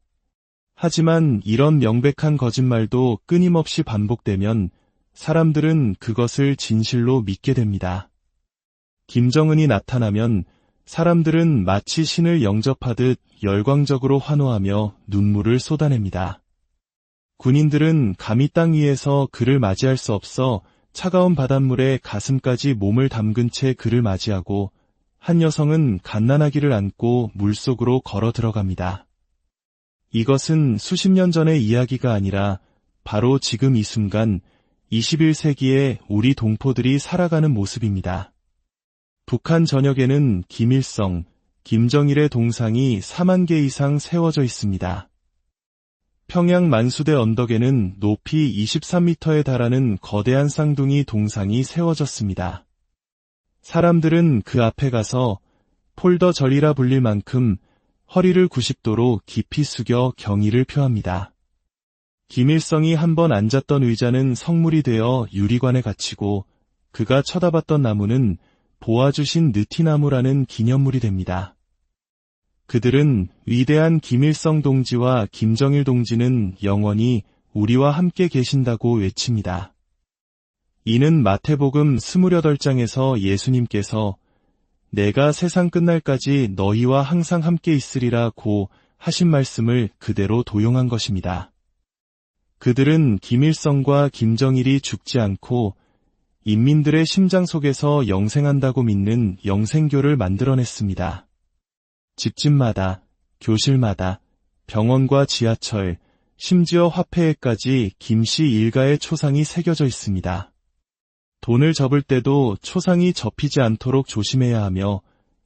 하지만 이런 명백한 거짓말도 끊임없이 반복되면 사람들은 그것을 진실로 믿게 됩니다. 김정은이 나타나면 사람들은 마치 신을 영접하듯 열광적으로 환호하며 눈물을 쏟아냅니다. 군인들은 감히 땅 위에서 그를 맞이할 수 없어 차가운 바닷물에 가슴까지 몸을 담근 채 그를 맞이하고 한 여성은 갓난아기를 안고 물속으로 걸어 들어갑니다. 이것은 수십 년 전의 이야기가 아니라 바로 지금 이 순간 21세기에 우리 동포들이 살아가는 모습입니다. 북한 전역에는 김일성, 김정일의 동상이 4만 개 이상 세워져 있습니다. 평양 만수대 언덕에는 높이 23m에 달하는 거대한 쌍둥이 동상이 세워졌습니다. 사람들은 그 앞에 가서 폴더절이라 불릴 만큼 허리를 90도로 깊이 숙여 경의를 표합니다. 김일성이 한번 앉았던 의자는 성물이 되어 유리관에 갇히고 그가 쳐다봤던 나무는 보아주신 느티나무라는 기념물이 됩니다. 그들은 위대한 김일성 동지와 김정일 동지는 영원히 우리와 함께 계신다고 외칩니다. 이는 마태복음 28장에서 예수님께서 내가 세상 끝날까지 너희와 항상 함께 있으리라고 하신 말씀을 그대로 도용한 것입니다. 그들은 김일성과 김정일이 죽지 않고 인민들의 심장 속에서 영생한다고 믿는 영생교를 만들어냈습니다. 집집마다, 교실마다, 병원과 지하철, 심지어 화폐에까지 김씨 일가의 초상이 새겨져 있습니다. 돈을 접을 때도 초상이 접히지 않도록 조심해야 하며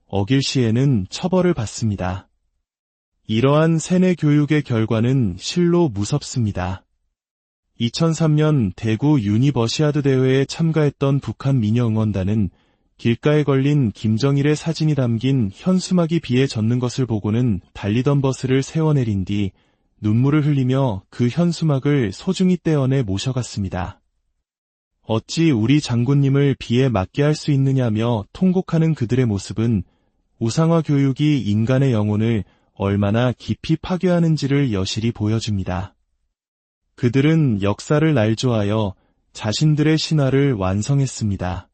어길 시에는 처벌을 받습니다. 이러한 세뇌 교육의 결과는 실로 무섭습니다. 2003년 대구 유니버시아드 대회에 참가했던 북한 미녀 응원단은 길가에 걸린 김정일의 사진이 담긴 현수막이 비에 젖는 것을 보고는 달리던 버스를 세워내린 뒤 눈물을 흘리며 그 현수막을 소중히 떼어내 모셔갔습니다. 어찌 우리 장군님을 비에 맞게 할 수 있느냐며 통곡하는 그들의 모습은 우상화 교육이 인간의 영혼을 얼마나 깊이 파괴하는지를 여실히 보여줍니다. 그들은 역사를 날조하여 자신들의 신화를 완성했습니다.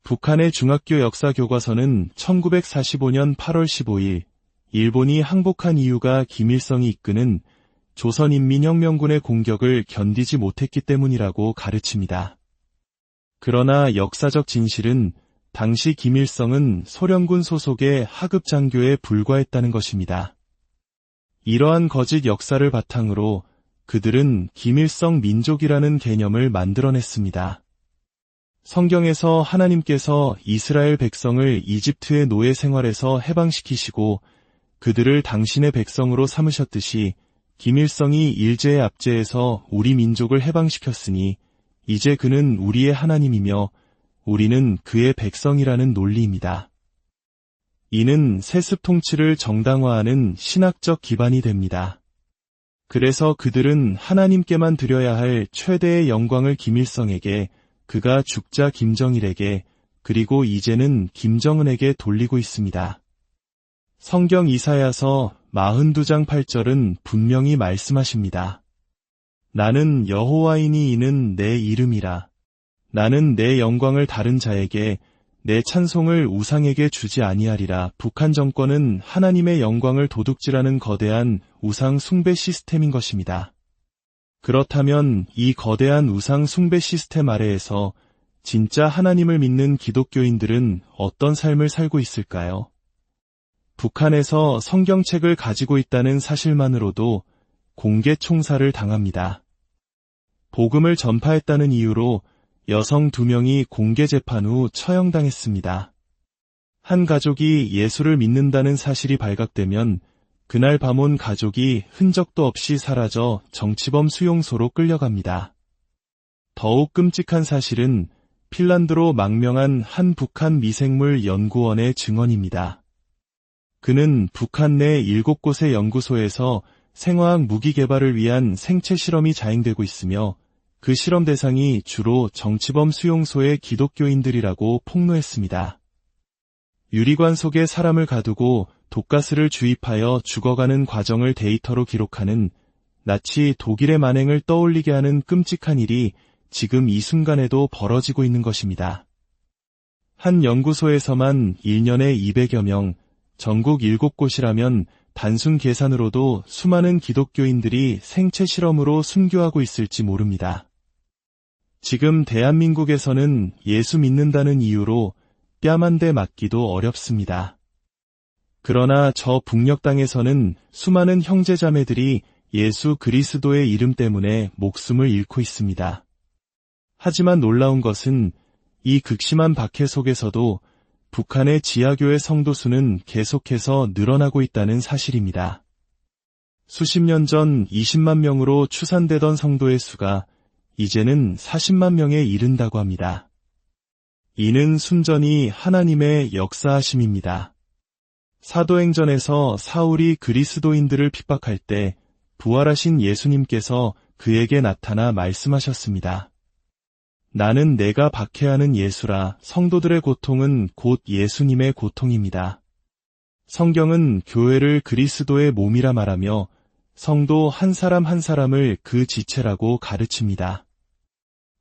북한의 중학교 역사 교과서는 1945년 8월 15일 일본이 항복한 이유가 김일성이 이끄는 조선인민혁명군의 공격을 견디지 못했기 때문이라고 가르칩니다. 그러나 역사적 진실은 당시 김일성은 소련군 소속의 하급 장교에 불과했다는 것입니다. 이러한 거짓 역사를 바탕으로 그들은 김일성 민족이라는 개념을 만들어냈습니다. 성경에서 하나님께서 이스라엘 백성을 이집트의 노예 생활에서 해방시키시고 그들을 당신의 백성으로 삼으셨듯이 김일성이 일제의 압제에서 우리 민족을 해방시켰으니 이제 그는 우리의 하나님이며 우리는 그의 백성이라는 논리입니다. 이는 세습 통치를 정당화하는 신학적 기반이 됩니다. 그래서 그들은 하나님께만 드려야 할 최대의 영광을 김일성에게, 그가 죽자 김정일에게, 그리고 이제는 김정은에게 돌리고 있습니다. 성경 이사야서 42장 8절은 분명히 말씀하십니다. 나는 여호와이니 이는 내 이름이라. 나는 내 영광을 다른 자에게 내 찬송을 우상에게 주지 아니하리라. 북한 정권은 하나님의 영광을 도둑질하는 거대한 우상 숭배 시스템인 것입니다. 그렇다면 이 거대한 우상 숭배 시스템 아래에서 진짜 하나님을 믿는 기독교인들은 어떤 삶을 살고 있을까요? 북한에서 성경책을 가지고 있다는 사실만으로도 공개 총살을 당합니다. 복음을 전파했다는 이유로 여성 2명이 공개 재판 후 처형당했습니다. 한 가족이 예수를 믿는다는 사실이 발각되면 그날 밤 온 가족이 흔적도 없이 사라져 정치범 수용소로 끌려갑니다. 더욱 끔찍한 사실은 핀란드로 망명한 한 북한 미생물 연구원의 증언입니다. 그는 북한 내 7곳의 연구소에서 생화학 무기 개발을 위한 생체 실험이 자행되고 있으며 그 실험 대상이 주로 정치범 수용소의 기독교인들이라고 폭로했습니다. 유리관 속에 사람을 가두고 독가스를 주입하여 죽어가는 과정을 데이터로 기록하는 나치 독일의 만행을 떠올리게 하는 끔찍한 일이 지금 이 순간에도 벌어지고 있는 것입니다. 한 연구소에서만 1년에 200여 명, 전국 7곳이라면 단순 계산으로도 수많은 기독교인들이 생체 실험으로 순교하고 있을지 모릅니다. 지금 대한민국에서는 예수 믿는다는 이유로 뺨 한 대 맞기도 어렵습니다. 그러나 저 북녘 땅에서는 수많은 형제자매들이 예수 그리스도의 이름 때문에 목숨을 잃고 있습니다. 하지만 놀라운 것은 이 극심한 박해 속에서도 북한의 지하교회 성도 수는 계속해서 늘어나고 있다는 사실입니다. 수십 년 전 20만 명으로 추산되던 성도의 수가 이제는 40만 명에 이른다고 합니다. 이는 순전히 하나님의 역사하심입니다. 사도행전에서 사울이 그리스도인들을 핍박할 때 부활하신 예수님께서 그에게 나타나 말씀하셨습니다. 나는 내가 박해하는 예수라. 성도들의 고통은 곧 예수님의 고통입니다. 성경은 교회를 그리스도의 몸이라 말하며 성도 한 사람 한 사람을 그 지체라고 가르칩니다.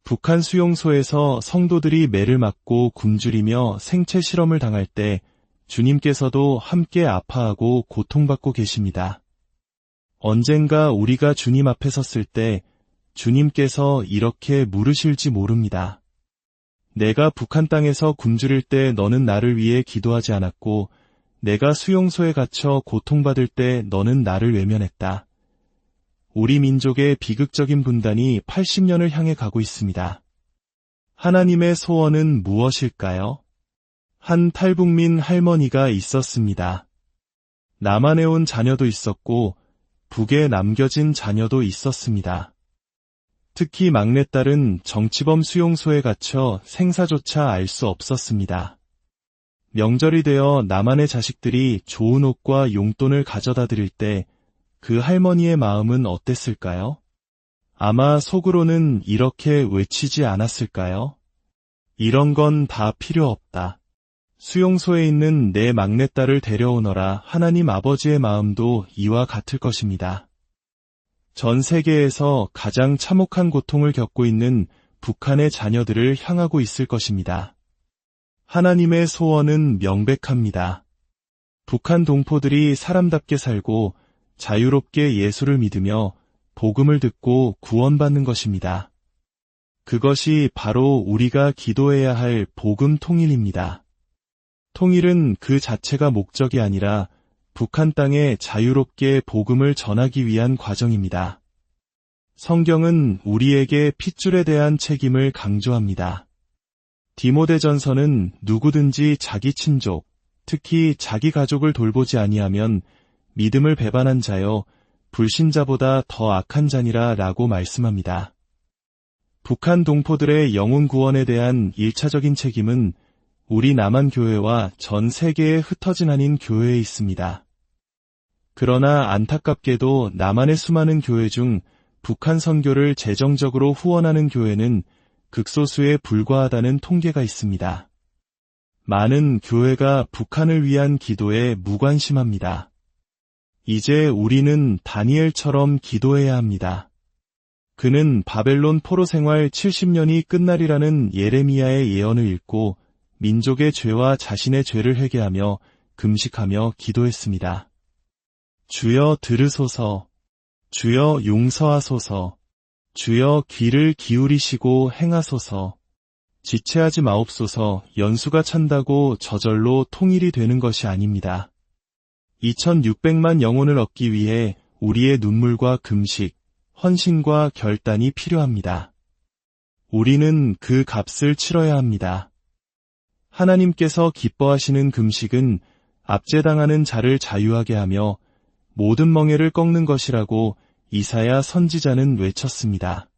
북한 수용소에서 성도들이 매를 맞고 굶주리며 생체 실험을 당할 때 주님께서도 함께 아파하고 고통받고 계십니다. 언젠가 우리가 주님 앞에 섰을 때 주님께서 이렇게 물으실지 모릅니다. 내가 북한 땅에서 굶주릴 때 너는 나를 위해 기도하지 않았고 내가 수용소에 갇혀 고통받을 때 너는 나를 외면했다. 우리 민족의 비극적인 분단이 80년을 향해 가고 있습니다. 하나님의 소원은 무엇일까요? 한 탈북민 할머니가 있었습니다. 남한에 온 자녀도 있었고 북에 남겨진 자녀도 있었습니다. 특히 막내딸은 정치범 수용소에 갇혀 생사조차 알 수 없었습니다. 명절이 되어 남한의 자식들이 좋은 옷과 용돈을 가져다 드릴 때 그 할머니의 마음은 어땠을까요? 아마 속으로는 이렇게 외치지 않았을까요? 이런 건 다 필요 없다. 수용소에 있는 내 막내딸을 데려오너라. 하나님 아버지의 마음도 이와 같을 것입니다. 전 세계에서 가장 참혹한 고통을 겪고 있는 북한의 자녀들을 향하고 있을 것입니다. 하나님의 소원은 명백합니다. 북한 동포들이 사람답게 살고 자유롭게 예수를 믿으며 복음을 듣고 구원받는 것입니다. 그것이 바로 우리가 기도해야 할 복음 통일입니다. 통일은 그 자체가 목적이 아니라 북한 땅에 자유롭게 복음을 전하기 위한 과정입니다. 성경은 우리에게 핏줄에 대한 책임을 강조합니다. 디모데전서는 누구든지 자기 친족, 특히 자기 가족을 돌보지 아니하면 믿음을 배반한 자여 불신자보다 더 악한 자니라 라고 말씀합니다. 북한 동포들의 영혼 구원에 대한 1차적인 책임은 우리 남한교회와 전 세계에 흩어진 한인 교회에 있습니다. 그러나 안타깝게도 남한의 수많은 교회 중 북한 선교를 재정적으로 후원하는 교회는 극소수에 불과하다는 통계가 있습니다. 많은 교회가 북한을 위한 기도에 무관심합니다. 이제 우리는 다니엘처럼 기도해야 합니다. 그는 바벨론 포로 생활 70년이 끝날이라는 예레미야의 예언을 읽고 민족의 죄와 자신의 죄를 회개하며 금식하며 기도했습니다. 주여 들으소서, 주여 용서하소서, 주여 귀를 기울이시고 행하소서, 지체하지 마옵소서. 연수가 찬다고 저절로 통일이 되는 것이 아닙니다. 2600만 영혼을 얻기 위해 우리의 눈물과 금식, 헌신과 결단이 필요합니다. 우리는 그 값을 치러야 합니다. 하나님께서 기뻐하시는 금식은 압제당하는 자를 자유하게 하며 모든 멍에를 꺾는 것이라고 이사야 선지자는 외쳤습니다.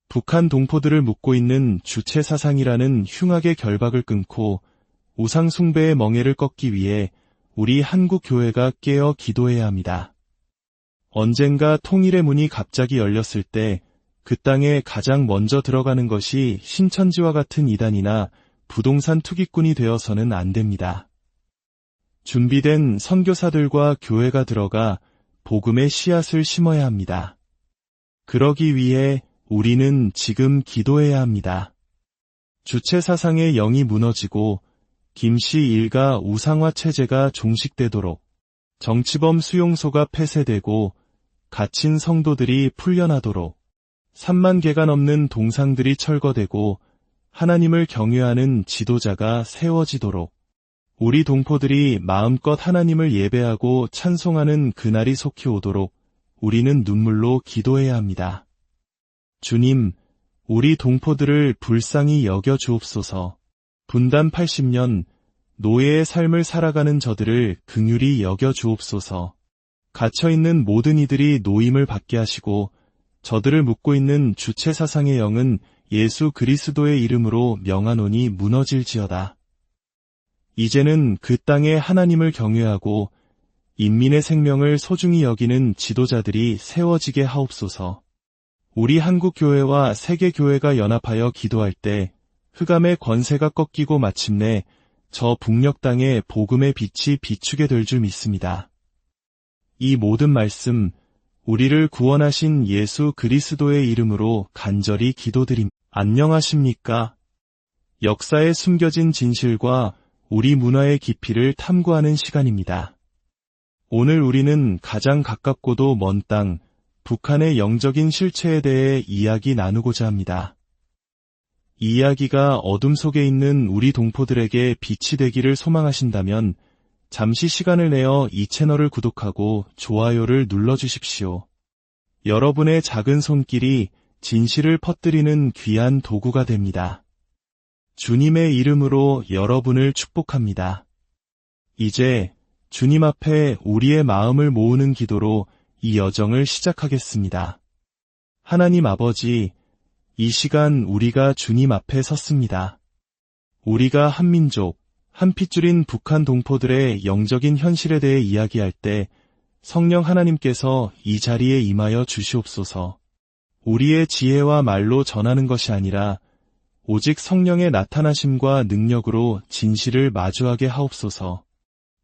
북한 동포들을 묶고 있는 주체사상이라는 흉악의 결박을 끊고 우상 숭배의 멍에를 꺾기 위해 우리 한국 교회가 깨어 기도해야 합니다. 언젠가 통일의 문이 갑자기 열렸을 때 그 땅에 가장 먼저 들어가는 것이 신천지와 같은 이단이나 부동산 투기꾼이 되어서는 안 됩니다. 준비된 선교사들과 교회가 들어가 복음의 씨앗을 심어야 합니다. 그러기 위해 우리는 지금 기도해야 합니다. 주체사상의 영이 무너지고 김씨 일가 우상화 체제가 종식되도록, 정치범 수용소가 폐쇄되고 갇힌 성도들이 풀려나도록, 3만 개가 넘는 동상들이 철거되고 하나님을 경외하는 지도자가 세워지도록, 우리 동포들이 마음껏 하나님을 예배하고 찬송하는 그날이 속히 오도록 우리는 눈물로 기도해야 합니다. 주님, 우리 동포들을 불쌍히 여겨 주옵소서. 분단 80년 노예의 삶을 살아가는 저들을 긍휼히 여겨 주옵소서. 갇혀있는 모든 이들이 노임을 받게 하시고 저들을 묶고 있는 주체사상의 영은 예수 그리스도의 이름으로 명하노니 무너질지어다. 이제는 그 땅에 하나님을 경외하고 인민의 생명을 소중히 여기는 지도자들이 세워지게 하옵소서. 우리 한국교회와 세계교회가 연합하여 기도할 때 흑암의 권세가 꺾이고 마침내 저 북녘 땅에 복음의 빛이 비추게 될 줄 믿습니다. 이 모든 말씀, 우리를 구원하신 예수 그리스도의 이름으로 간절히 기도드립니다. 안녕하십니까? 역사에 숨겨진 진실과 우리 문화의 깊이를 탐구하는 시간입니다. 오늘 우리는 가장 가깝고도 먼 땅, 북한의 영적인 실체에 대해 이야기 나누고자 합니다. 이 이야기가 어둠 속에 있는 우리 동포들에게 빛이 되기를 소망하신다면 잠시 시간을 내어 이 채널을 구독하고 좋아요를 눌러주십시오. 여러분의 작은 손길이 진실을 퍼뜨리는 귀한 도구가 됩니다. 주님의 이름으로 여러분을 축복합니다. 이제 주님 앞에 우리의 마음을 모으는 기도로 이 여정을 시작하겠습니다. 하나님 아버지, 이 시간 우리가 주님 앞에 섰습니다. 우리가 한민족, 한 핏줄인 북한 동포들의 영적인 현실에 대해 이야기할 때 성령 하나님께서 이 자리에 임하여 주시옵소서. 우리의 지혜와 말로 전하는 것이 아니라 오직 성령의 나타나심과 능력으로 진실을 마주하게 하옵소서.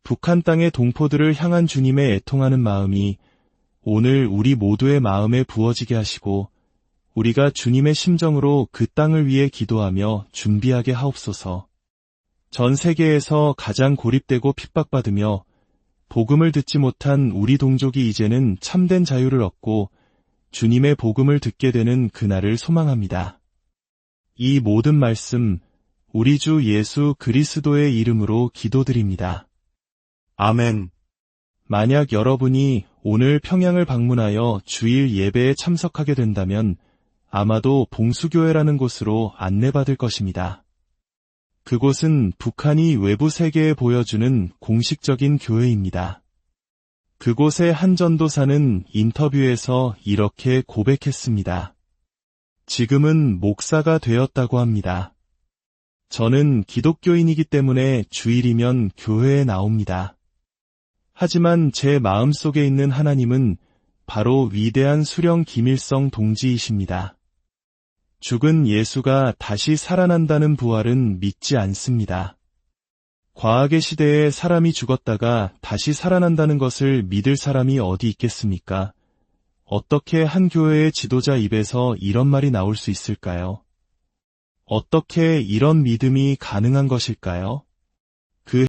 북한 땅의 동포들을 향한 주님의 애통하는 마음이 오늘 우리 모두의 마음에 부어지게 하시고 우리가 주님의 심정으로 그 땅을 위해 기도하며 준비하게 하옵소서. 전 세계에서 가장 고립되고 핍박받으며 복음을 듣지 못한 우리 동족이 이제는 참된 자유를 얻고 주님의 복음을 듣게 되는 그날을 소망합니다. 이 모든 말씀 우리 주 예수 그리스도의 이름으로 기도드립니다. 아멘. 만약 여러분이 오늘 평양을 방문하여 주일 예배에 참석하게 된다면 아마도 봉수교회라는 곳으로 안내받을 것입니다. 그곳은 북한이 외부 세계에 보여주는 공식적인 교회입니다. 그곳의 한 전도사는 인터뷰에서 이렇게 고백했습니다. 지금은 목사가 되었다고 합니다. 저는 기독교인이기 때문에 주일이면 교회에 나옵니다. 하지만 제 마음속에 있는 하나님은 바로 위대한 수령 김일성 동지이십니다. 죽은 예수가 다시 살아난다는 부활은 믿지 않습니다. 과학의 시대에 사람이 죽었다가 다시 살아난다는 것을 믿을 사람이 어디 있겠습니까? 어떻게 한 교회의 지도자 입에서 이런 말이 나올 수 있을까요? 어떻게 이런 믿음이 가능한 것일까요? 그